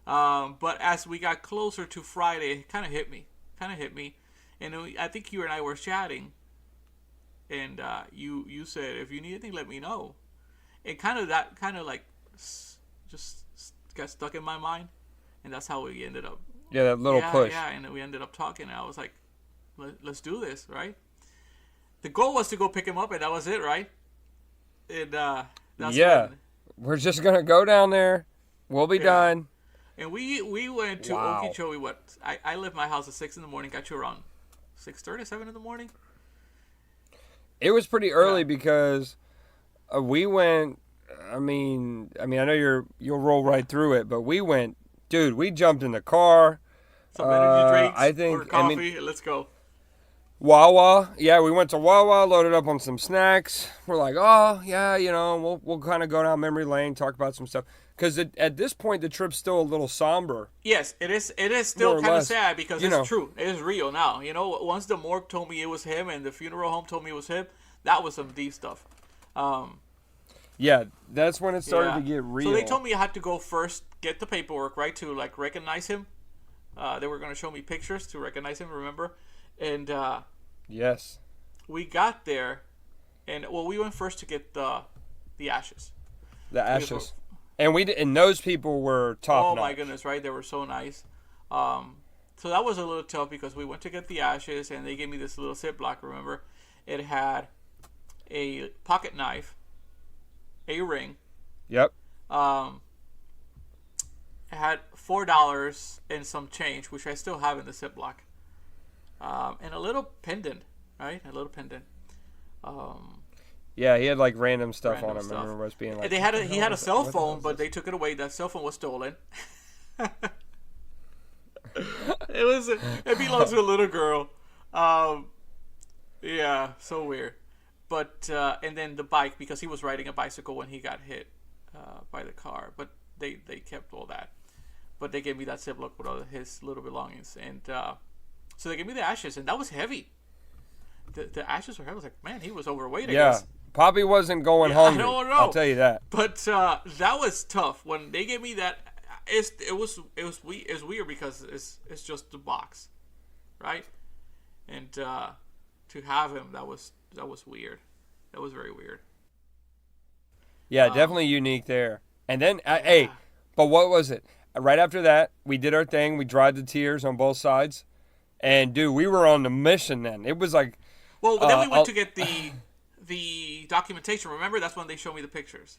But as we got closer to Friday, it kind of hit me. And I think you and I were chatting, and you said, if you need anything, let me know. And that just got stuck in my mind, and that's how we ended up. Yeah, that little push. Yeah, and we ended up talking, and I was like, let's do this, right? The goal was to go pick him up, and that was it, right? And we're just gonna go down there. We'll be done. And we went to Okeechobee. I left my house at 6 in the morning. Got you around 6:30, 7 in the morning. It was pretty early because we went. I mean, I know you'll roll right through it, but we went, dude. We jumped in the car. Some energy drinks, I think, or coffee. Let's go. Wawa. Yeah, we went to Wawa, loaded up on some snacks. We're like, oh, yeah, we'll kind of go down memory lane, talk about some stuff. Because at this point, the trip's still a little somber. Yes, it is. It is still kind of sad because it's true. It is real now. Once the morgue told me it was him and the funeral home told me it was him, that was some deep stuff. Yeah, that's when it started to get real. So they told me I had to go first, get the paperwork, right, to, like, recognize him. They were going to show me pictures to recognize him, remember? And yes, we got there, and we went first to get the ashes. The ashes, and those people were top notch. Oh my goodness, right? They were so nice. So that was a little tough because we went to get the ashes, and they gave me this little Ziploc. Remember, it had a pocket knife, a ring. Yep. It had $4 and some change, which I still have in the Ziploc. And a little pendant, right? A little pendant. Yeah, he had like random stuff Random on him. I stuff. remember us being like, They had he had a cell what the hell phone, is but this? they took it away. That cell phone was stolen. It belongs to a little girl. Um, yeah, so weird. But and then the bike, because he was riding a bicycle when he got hit by the car. But they kept all that. But they gave me that Ziploc with all his little belongings, and so they gave me the ashes, and that was heavy. The ashes were heavy. I was like, man, he was overweight. I guess. Poppy wasn't going Yeah, I hungry. don't know. I'll tell you that. But that was tough when they gave me that. It was weird because it's just the box, right? And to have him, that was weird. That was very weird. Yeah, definitely unique there. And then, hey, but what was it? Right after that, we did our thing. We dried the tears on both sides. And, dude, we were on the mission then. It was like... Well, then we went to get the documentation. Remember? That's when they showed me the pictures.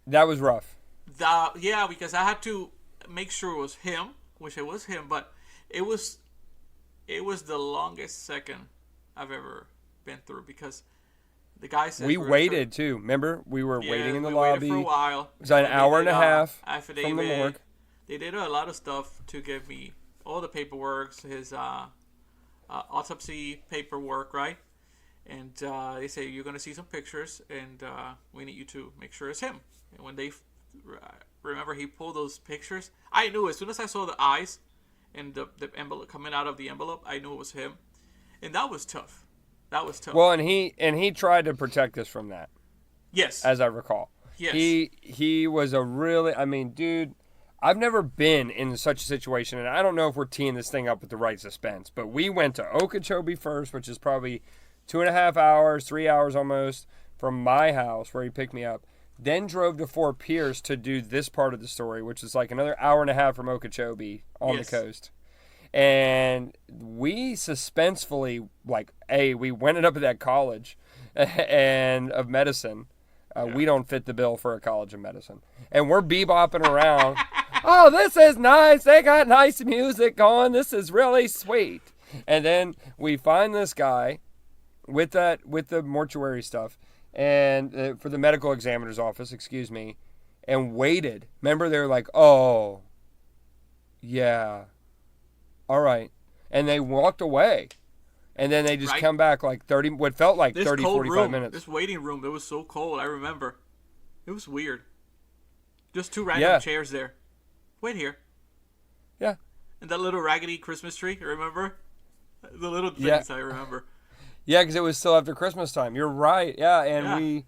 That was rough. Yeah, because I had to make sure it was him, which it was him, but it was the longest second I've ever been through because the guy said... We waited, too. Remember? We were waiting in the lobby. We waited for a while. It was an hour and a half affidavit. from the morgue. They did a lot of stuff to give me all the paperwork, his autopsy paperwork, right? And they say, you're going to see some pictures, and we need you to make sure it's him. And when they, remember, he pulled those pictures, I knew as soon as I saw the eyes and the envelope coming out of the envelope, I knew it was him. And that was tough. Well, and he tried to protect us from that. Yes. As I recall. Yes. He was a really, I mean, dude, I've never been in such a situation, and I don't know if we're teeing this thing up with the right suspense, but we went to Okeechobee first, which is probably 2.5 hours, 3 hours almost from my house where he picked me up. Then drove to Fort Pierce to do this part of the story, which is like another hour and a half from Okeechobee on the coast. And we suspensefully, like, we went up at that college and of medicine. We don't fit the bill for a college of medicine. And we're bebopping around. Oh, this is nice. They got nice music going. This is really sweet. And then we find this guy with the mortuary stuff and for the medical examiner's office, excuse me, and waited. Remember, they were like, oh, yeah, all right. And they walked away. And then they just come back like 30, what felt like 30, 45 minutes. This waiting room, it was so cold. I remember. It was weird. Just two random chairs there. Wait here. Yeah. And that little raggedy Christmas tree, remember? The little things I remember. Yeah, because it was still after Christmas time. You're right. Yeah, and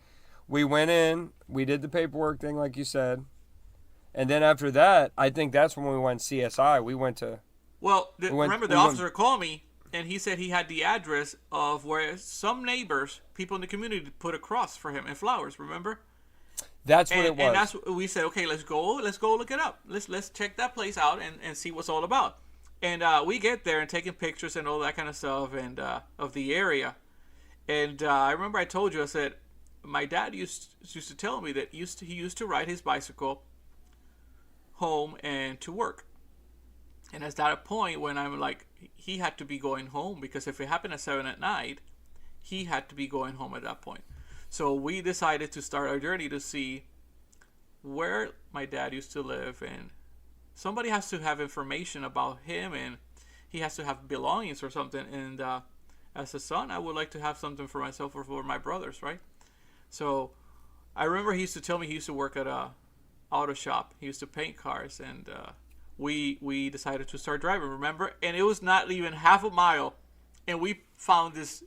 we went in. We did the paperwork thing like you said. And then after that, I think that's when we went CSI. We went to... Well, remember the officer called me. And he said he had the address of where some neighbors, people in the community, put a cross for him and flowers. Remember? That's what it was. And that's what we said. Okay, let's go look it up. Let's check that place out and see what's all about. And we get there and taking pictures and all that kind of stuff and of the area. And I remember I told you, I said my dad used to tell me that he used to ride his bicycle home and to work. And at that point when I'm like, he had to be going home because if it happened at 7 at night, he had to be going home at that point. So we decided to start our journey to see where my dad used to live, and somebody has to have information about him, and he has to have belongings or something. And as a son, I would like to have something for myself or for my brothers, right? So I remember he used to tell me he used to work at a auto shop. He used to paint cars, and we decided to start driving, remember? And it was not even half a mile, and we found this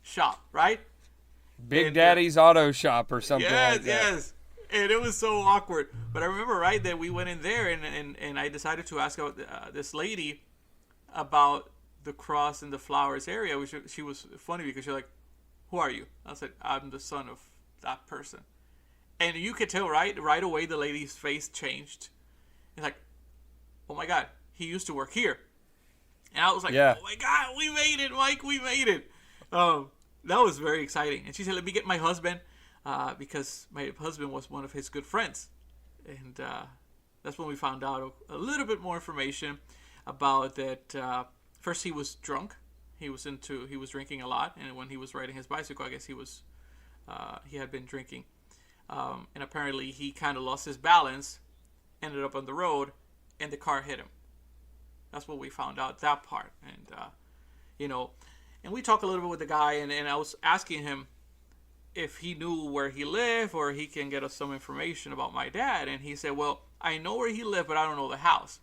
shop, right? Big Daddy's Auto Shop or something like that. Yes. And it was so awkward. But I remember, right, that we went in there, and I decided to ask out this lady about the cross and the flowers area, which she was funny because she's like, who are you? I said, I'm the son of that person. And you could tell, right away, the lady's face changed. It's like, oh my God, he used to work here. And I was like, oh my God, we made it, Mike, we made it. That was very exciting. And she said, let me get my husband, because my husband was one of his good friends. And that's when we found out a little bit more information about that. First, he was drunk, he was drinking a lot, and when he was riding his bicycle, I guess he had been drinking, and apparently he kind of lost his balance, ended up on the road, and the car hit him. That's what we found out, that part. And and we talked a little bit with the guy, and I was asking him if he knew where he lived or he can get us some information about my dad. And he said, well, I know where he lived, but I don't know the house.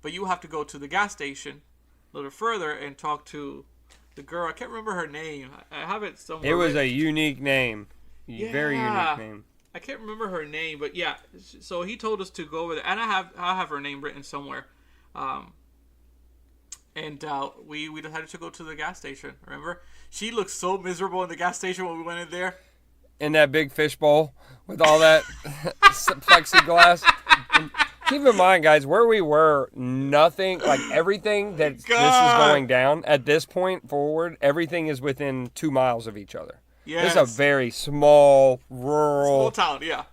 But you have to go to the gas station a little further and talk to the girl. I can't remember her name. I have it somewhere. It was a unique name. Yeah. Very unique name. I can't remember her name, but yeah. So he told us to go over there, and I have her name written somewhere. And we decided to go to the gas station. Remember, she looked so miserable in the gas station when we went in there. In that big fishbowl with all that plexiglass. And keep in mind, guys, where we were, nothing, like everything that this is going down at this point forward, everything is within 2 miles of each other. Yes. This is a very small, rural. Small town, yeah.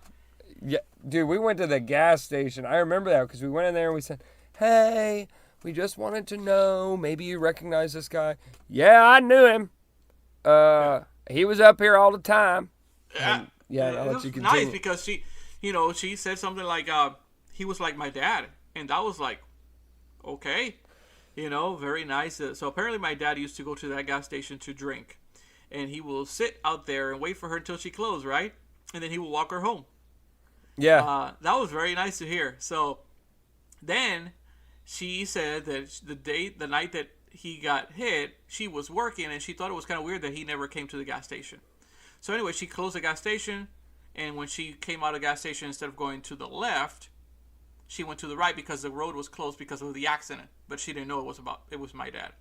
Yeah, dude, we went to the gas station. I remember that because we went in there and we said, hey, we just wanted to know, maybe you recognize this guy. Yeah, I knew him. He was up here all the time. Yeah, I'll let you continue. Nice because she said something like, he was like my dad. And that was like, okay, very nice. So apparently my dad used to go to that gas station to drink. And he will sit out there and wait for her until she closed, right? And then he will walk her home. Yeah. That was very nice to hear. So then she said that the night that he got hit, she was working and she thought it was kind of weird that he never came to the gas station. So anyway, she closed the gas station, and when she came out of the gas station, instead of going to the left, she went to the right because the road was closed because of the accident. But she didn't know it was my dad.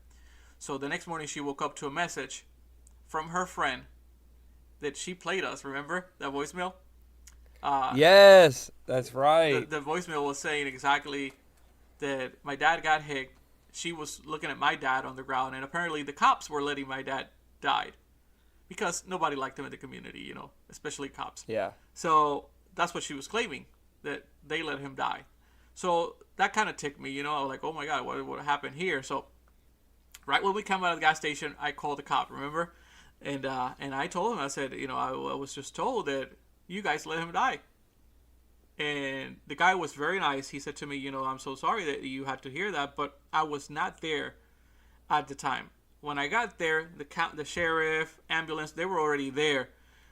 So the next morning, she woke up to a message from her friend that she played us. Remember that voicemail? Yes, that's right. The voicemail was saying exactly that my dad got hit. She was looking at my dad on the ground, and apparently the cops were letting my dad die because nobody liked him in the community, especially cops. Yeah. So that's what she was claiming, that they let him die. So that kind of ticked me, I was like, oh my God, what happened here? So right when we come out of the gas station, I called the cop, remember? And I told him, I said, I was just told that you guys let him die. And the guy was very nice. He said to me, I'm so sorry that you had to hear that, but I was not there at the time. When I got there, the sheriff, ambulance, they were already there.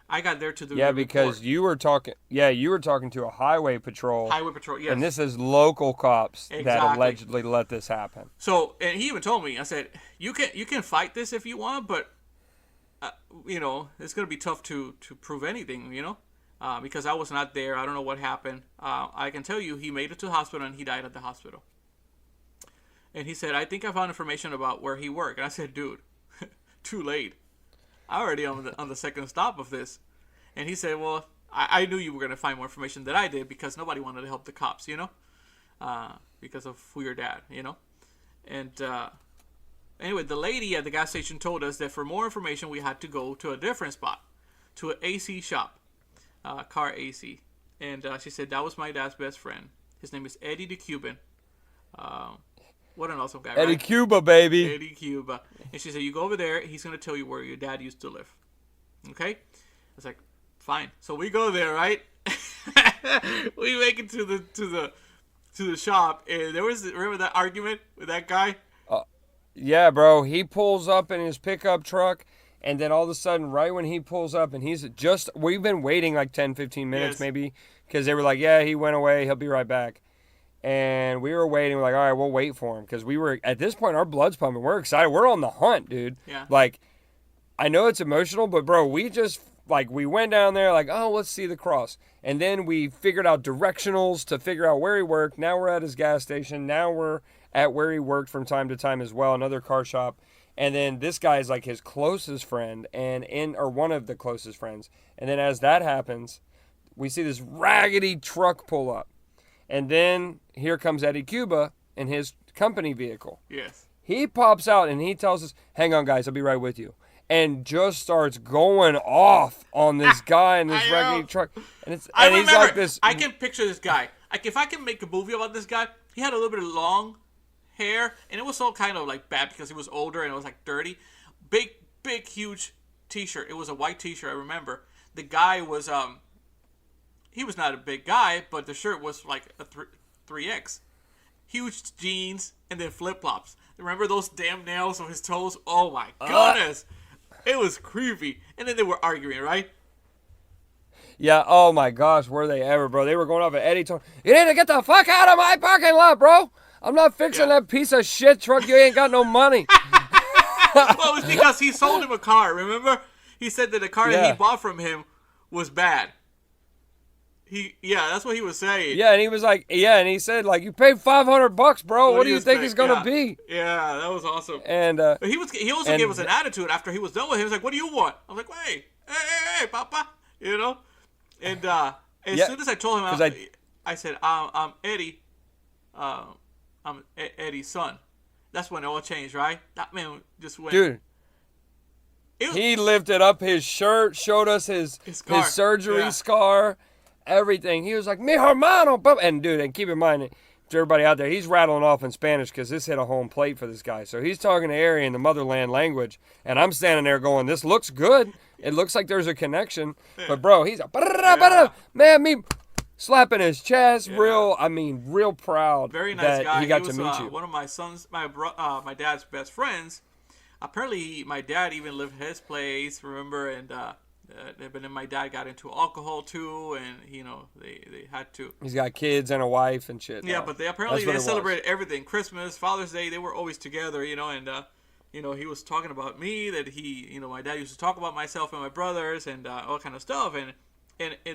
I got there to the report. Because you were talking to a highway patrol. Highway patrol, yes. And this is local cops that allegedly let this happen. So, and he even told me, I said, you can fight this if you want, but it's going to be tough to prove anything, because I was not there. I don't know what happened. I can tell you he made it to the hospital and he died at the hospital. And he said, I think I found information about where he worked. And I said, dude, too late. I'm already on the second stop of this. And he said, well, I knew you were going to find more information than I did because nobody wanted to help the cops, because of who your dad, And anyway, the lady at the gas station told us that for more information, we had to go to a different spot, to an AC shop, car AC. And she said, that was my dad's best friend. His name is Eddie the Cuban. What an awesome guy, Eddie right? Cuba, baby. Eddie Cuba. And she said, you go over there, he's going to tell you where your dad used to live. Okay? I was like, fine. So we go there, right? We make it to the shop, and remember that argument with that guy? Yeah, bro. He pulls up in his pickup truck, and then all of a sudden, right when he pulls up, and we've been waiting like 10, 15 minutes maybe, because they were like, yeah, he went away, he'll be right back. And we were waiting. We're like, all right, we'll wait for him. Because we were, at this point, our blood's pumping. We're excited. We're on the hunt, dude. Yeah. Like, I know it's emotional, but, bro, we just, we went down there like, oh, let's see the cross. And then we figured out directionals to figure out where he worked. Now we're at his gas station. Now we're at where he worked from time to time as well, another car shop. And then this guy is like his closest friend or one of the closest friends. And then as that happens, we see this raggedy truck pull up. And then here comes Eddie Cuba in his company vehicle. Yes. He pops out and he tells us, hang on, guys, I'll be right with you. And just starts going off on this guy in this raggedy truck. And he's like this. I can picture this guy. If I can make a movie about this guy, he had a little bit of long hair, and it was all kind of like bad because he was older and it was like dirty. Big, huge t-shirt. It was a white t-shirt, I remember. The guy was he was not a big guy, but the shirt was like a 3X. Huge jeans and then flip-flops. Remember those damn nails on his toes? Oh my goodness. It was creepy. And then they were arguing, right? Yeah, oh my gosh, were they ever, bro? They were going off at Eddie talking, you need to get the fuck out of my parking lot, bro. I'm not fixing that piece of shit truck. You ain't got no money. Well, it was because he sold him a car, remember? He said that the car that he bought from him was bad. That's what he was saying. Yeah, and he was like, and he said, like, you paid $500, bro. What do you think it's gonna be? Yeah, that was awesome. And but he also gave us an attitude after he was done with him. He was like, "What do you want?" I was like, "Hey, Papa," you know. And as soon as I told him, I said, "I'm Eddie. I'm Eddie's son." That's when it all changed, right? That man just went. Dude. He lifted up his shirt, showed us his surgery scar, everything. He was like, "Mi hermano," and dude, and keep in mind, to everybody out there, he's rattling off in Spanish because this hit a home plate for this guy. So he's talking to Hery in the motherland language, and I'm standing there going, "This looks good. It looks like there's a connection." But bro, he's man, me slapping his chest, real proud. Very nice guy. He got to meet you. One of my sons, my dad's best friends. Apparently, my dad even lived at his place, remember? And but then my dad got into alcohol too, and they had to. He's got kids and a wife and shit. Yeah, but they celebrated everything. Christmas, Father's Day, they were always together, and he was talking about me, that my dad used to talk about myself and my brothers and all kind of stuff, and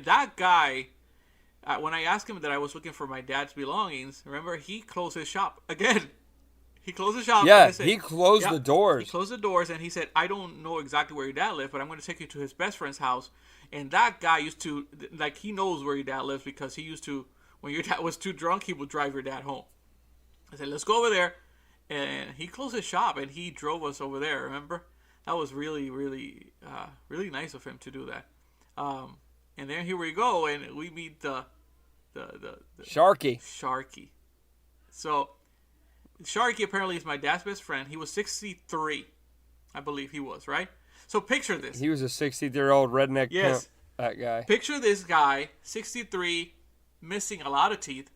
that guy. When I asked him that I was looking for my dad's belongings, remember, he closed his shop again. He closed the shop. Yeah, said, he closed the doors. He closed the doors, and he said, "I don't know exactly where your dad lived, but I'm going to take you to his best friend's house." And that guy used to, like, he knows where your dad lives because he used to, when your dad was too drunk, he would drive your dad home. I said, "Let's go over there." And he closed his shop, and he drove us over there, remember? That was really, really, really nice of him to do that. And then here we go, and we meet the Sharky. So Sharky apparently is my dad's best friend. He was 63, I believe he was, right? So picture this. He was a 63-year-old redneck pimp, that guy. Picture this guy, 63, missing a lot of teeth,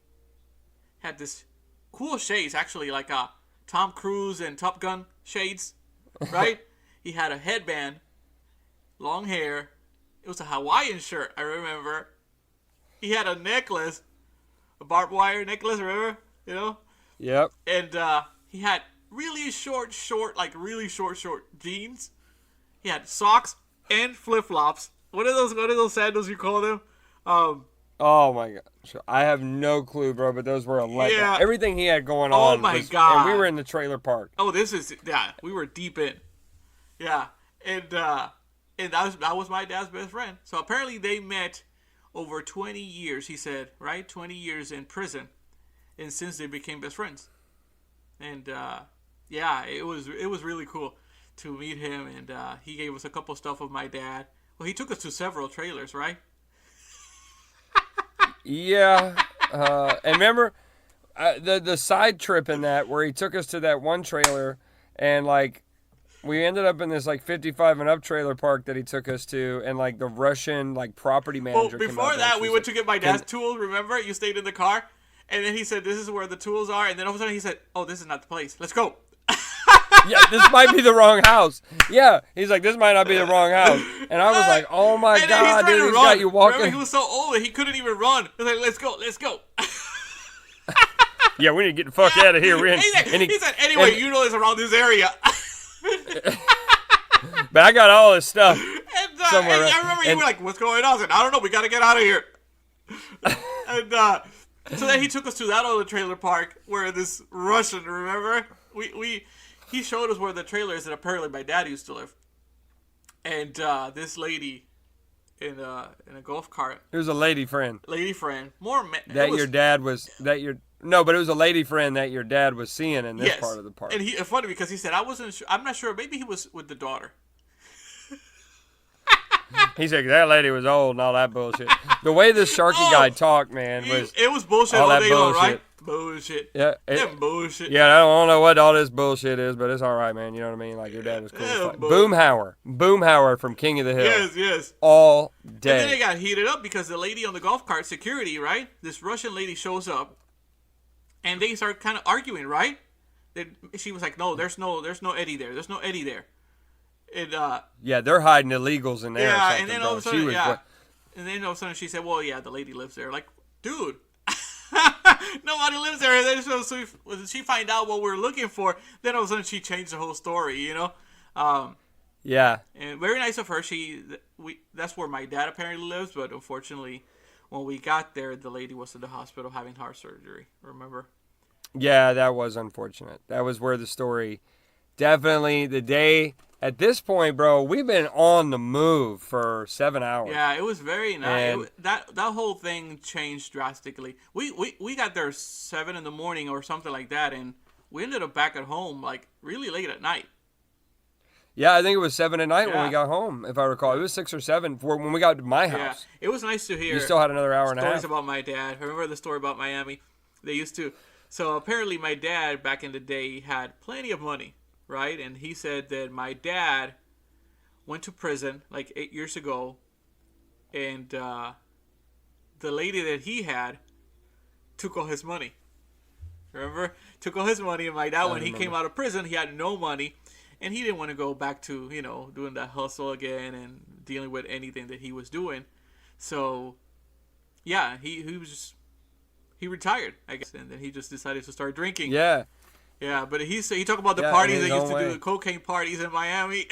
had this cool shades, actually, like Tom Cruise and Top Gun shades, right? He had a headband, long hair. It was a Hawaiian shirt, I remember. He had a necklace, a barbed wire necklace, remember? Yep. And he had really short jeans. He had socks and flip-flops. What are those sandals you call them? Oh my gosh. I have no clue, bro, but those were electric. Yeah. Everything he had going on. Oh my God. And we were in the trailer park. Oh, we were deep in. Yeah. And that was my dad's best friend. So apparently they met over 20 years, he said, right? 20 years in prison. And since they became best friends. And it was really cool to meet him, and he gave us a couple stuff of my dad. Well, he took us to several trailers, right? Yeah. And remember the side trip in that, where he took us to that one trailer, and like we ended up in this like 55 and up trailer park that he took us to, and like the Russian like property manager. Well, before that, we went to get my dad's tools. Remember, you stayed in the car. And then he said, "This is where the tools are." And then all of a sudden he said, "Oh, this is not the place. Let's go." Yeah, this might be the wrong house. Yeah, he's like, "This might not be the wrong house." And I was like, "Oh my God, dude, he's got you walking." Remember, he was so old that he couldn't even run. He was like, "Let's go." Yeah, we need to get the fuck out of here. He said, "Anyway, you know it's around this area." But I got all this stuff somewhere. And I remember you were like, "What's going on?" I said, "I don't know. We got to get out of here." And so then he took us to that other trailer park where this Russian, remember? He showed us where the trailer is that apparently my dad used to live. And this lady in a golf cart. It was a lady friend. But it was a lady friend that your dad was seeing in this part of the park. And it's funny because he said, I'm not sure, maybe he was with the daughter. He said that lady was old and all that bullshit. The way this Sharky guy talked, man, was it was bullshit all day long, right? Bullshit. Yeah, bullshit. Yeah, I don't know what all this bullshit is, but it's all right, man. You know what I mean? Like, your dad was cool. Yeah, Boomhauer from King of the Hill. Yes. All day. And then they got heated up because the lady on the golf cart, security, right? This Russian lady shows up, and they start kind of arguing, right? She was like, "No, there's no Eddie there. There's no Eddie there." Yeah, they're hiding illegals in there. Yeah, and then all of a sudden, and then all of a sudden she said, "Well, yeah, the lady lives there." Like, dude, nobody lives there. And then so she find out what we're looking for. Then all of a sudden she changed the whole story. You know. Yeah. And very nice of her. That's where my dad apparently lives, but unfortunately, when we got there, the lady was in the hospital having heart surgery. Remember? Yeah, that was unfortunate. That was where the story, definitely the day. At this point, bro, we've been on the move for 7 hours. Yeah, it was very nice. That whole thing changed drastically. We got there 7 in the morning or something like that, and we ended up back at home like really late at night. Yeah, I think it was 7 at night when we got home, if I recall. It was 6 or 7 when we got to my house. Yeah, it was nice to hear. You still had another hour and a half. Stories about my dad. Remember the story about Miami? They used to. So apparently my dad back in the day had plenty of money, right? And he said that my dad went to prison like 8 years ago, and the lady that he had took all his money. Remember? Took all his money, and my dad, when he came out of prison, he had no money, and he didn't want to go back to, doing that hustle again and dealing with anything that he was doing. So, yeah, he retired, I guess, and then he just decided to start drinking. Yeah. Yeah, but he talked about the parties they used to do, the cocaine parties in Miami.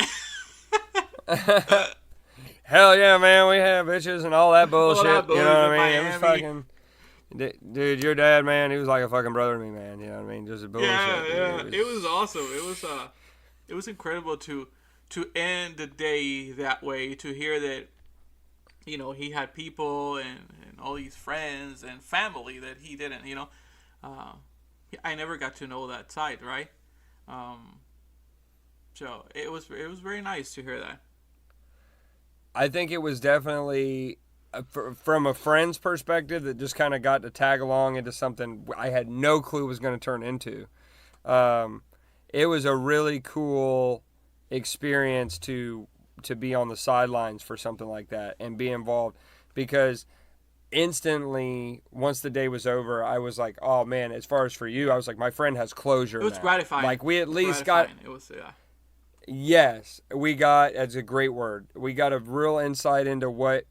Hell yeah, man, we had bitches and all that bullshit. You know what I mean? Miami. It was fucking... Dude, your dad, man, he was like a fucking brother to me, man. You know what I mean? Just a bullshit. Yeah. It was awesome. It was incredible to end the day that way, to hear that, he had people and all these friends and family that he didn't, I never got to know that side, right? So it was very nice to hear that. I think it was definitely, from a friend's perspective, that just kind of got to tag along into something I had no clue was going to turn into. It was a really cool experience to be on the sidelines for something like that and be involved, because instantly, once the day was over, I was like, oh man, as far as for you, I was like, my friend has closure. It was now. gratifying. Like, we at least got... It was, yeah. Yes, we got, that's a great word, we got a real insight into what,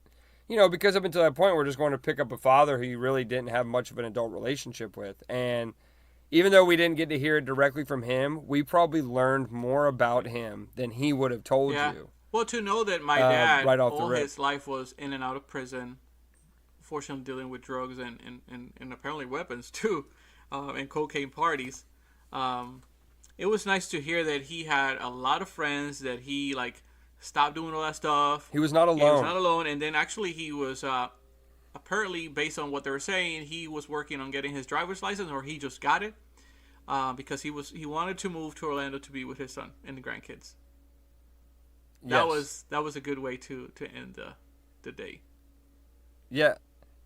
because up until that point, we're just going to pick up a father who you really didn't have much of an adult relationship with. And even though we didn't get to hear it directly from him, we probably learned more about him than he would have told you. Well, to know that my dad, right off all the rip, his life was in and out of prison, fortunately dealing with drugs and apparently weapons too, and cocaine parties. It was nice to hear that he had a lot of friends, that he stopped doing all that stuff. He was not alone. And then actually he was apparently, based on what they were saying, he was working on getting his driver's license, or he just got it, because he wanted to move to Orlando to be with his son and the grandkids. That was a good way to end the day. Yeah,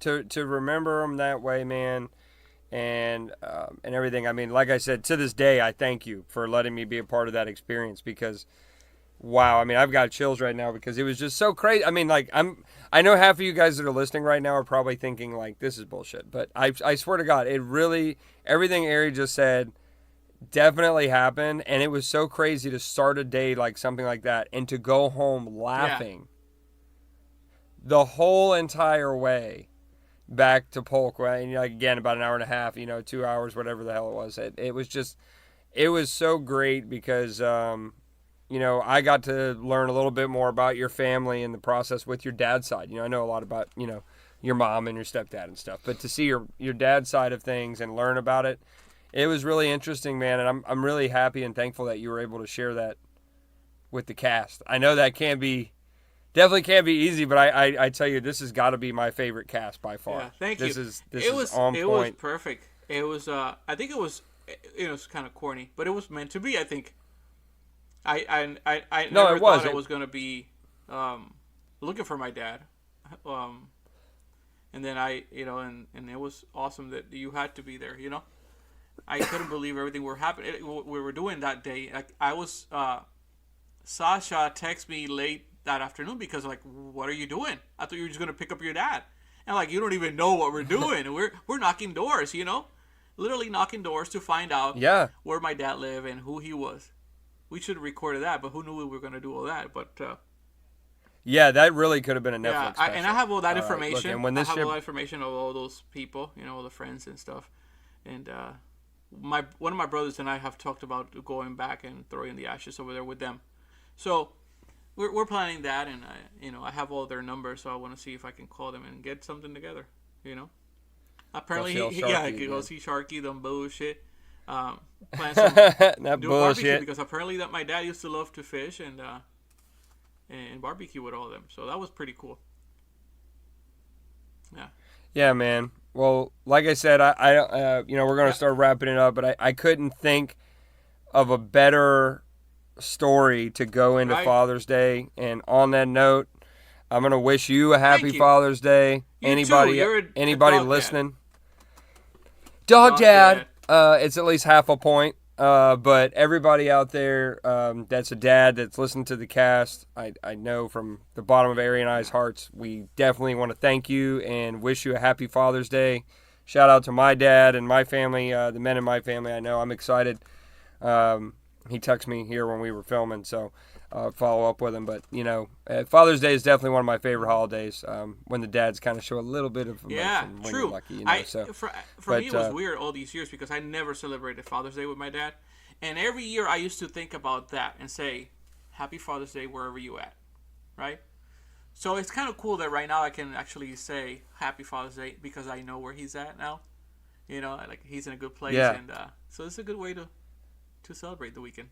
to remember him that way, man, and everything. I mean, like I said, to this day, I thank you for letting me be a part of that experience, because, wow, I mean, I've got chills right now because it was just so crazy. I mean, I know half of you guys that are listening right now are probably thinking this is bullshit, but I swear to God, it really, everything Hery just said definitely happened, and it was so crazy to start a day like something like that and to go home laughing the whole entire way back to Polk, right? And again, about an hour and a half, 2 hours, whatever the hell it was. It was just, it was so great because, I got to learn a little bit more about your family and the process with your dad's side. I know a lot about, your mom and your stepdad and stuff, but to see your dad's side of things and learn about it, it was really interesting, man, and I'm really happy and thankful that you were able to share that with the cast. I know that definitely can't be easy, but I tell you, this has got to be my favorite cast by far. Yeah, thank you. This is on point. It was perfect. It was, I think it was kind of corny, but it was meant to be, I think. I never thought it was going to be looking for my dad. And then and it was awesome that you had to be there. I couldn't believe everything we were doing that day. Like I was, Sasha texted me late that afternoon because like, what are you doing? I thought you were just gonna pick up your dad, and like you don't even know what we're doing. And we're knocking doors, literally knocking doors to find out where my dad lived and who he was. We should have recorded that, but who knew we were gonna do all that? But yeah, that really could have been a Netflix special. And I have all that information. Look, and when this I have all that information of all those people, all the friends and stuff. And one of my brothers and I have talked about going back and throwing the ashes over there with them. So we're planning that, and I have all their numbers, so I want to see if I can call them and get something together. Apparently he go see Sharky, them bullshit. Plan some that do bullshit barbecue because apparently that my dad used to love to fish and barbecue with all of them. So that was pretty cool. Yeah. Yeah, man. Well, like I said, I we're going to start wrapping it up, but I couldn't think of a better story to go into Father's Day. And on that note, I'm going to wish you a happy Father's Day. Anybody listening? Dog Dad. It's at least half a point. But everybody out there that's a dad that's listened to the cast, I know from the bottom of Hery and I's hearts, we definitely want to thank you and wish you a happy Father's Day. Shout out to my dad and my family, the men in my family. I know I'm excited. He texted me here when we were filming, so I'll follow up with him. But, Father's Day is definitely one of my favorite holidays when the dads kind of show a little bit of emotion when you're lucky. For me, it was weird all these years because I never celebrated Father's Day with my dad. And every year I used to think about that and say, Happy Father's Day wherever you at, right? So it's kind of cool that right now I can actually say Happy Father's Day because I know where he's at now. Like he's in a good place. Yeah. And so it's a good way to celebrate the weekend.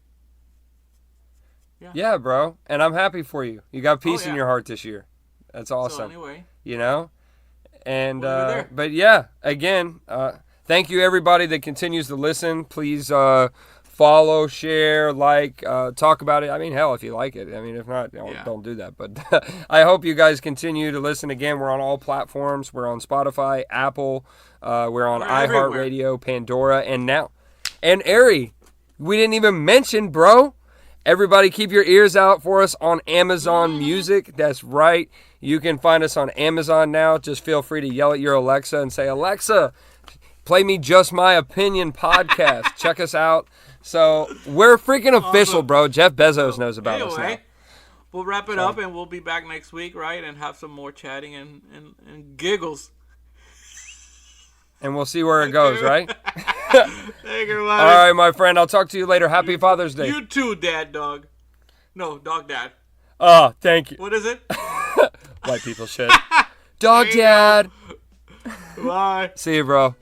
Yeah, bro. And I'm happy for you. You got peace in your heart this year. That's awesome. So anyway. And, but yeah, again, thank you everybody that continues to listen. Please follow, share, like, talk about it. I mean, hell, if you like it. I mean, if not, don't do that. But I hope you guys continue to listen. Again, we're on all platforms. We're on Spotify, Apple. We're on iHeartRadio, Pandora, and Hery. We didn't even mention, bro. Everybody keep your ears out for us on Amazon Music. That's right. You can find us on Amazon now. Just feel free to yell at your Alexa and say, Alexa, play me Just My Opinion podcast. Check us out. So we're freaking official, bro. Jeff Bezos knows about us now. We'll wrap it up and we'll be back next week, right? And have some more chatting and giggles. And we'll see where it goes, right? Thank you, all right, my friend. I'll talk to you later. Happy Father's Day. You too, Dad, dog. No, dog, dad. Oh, thank you. What is it? White people shit. Dog, Dad. Bye. See you, bro.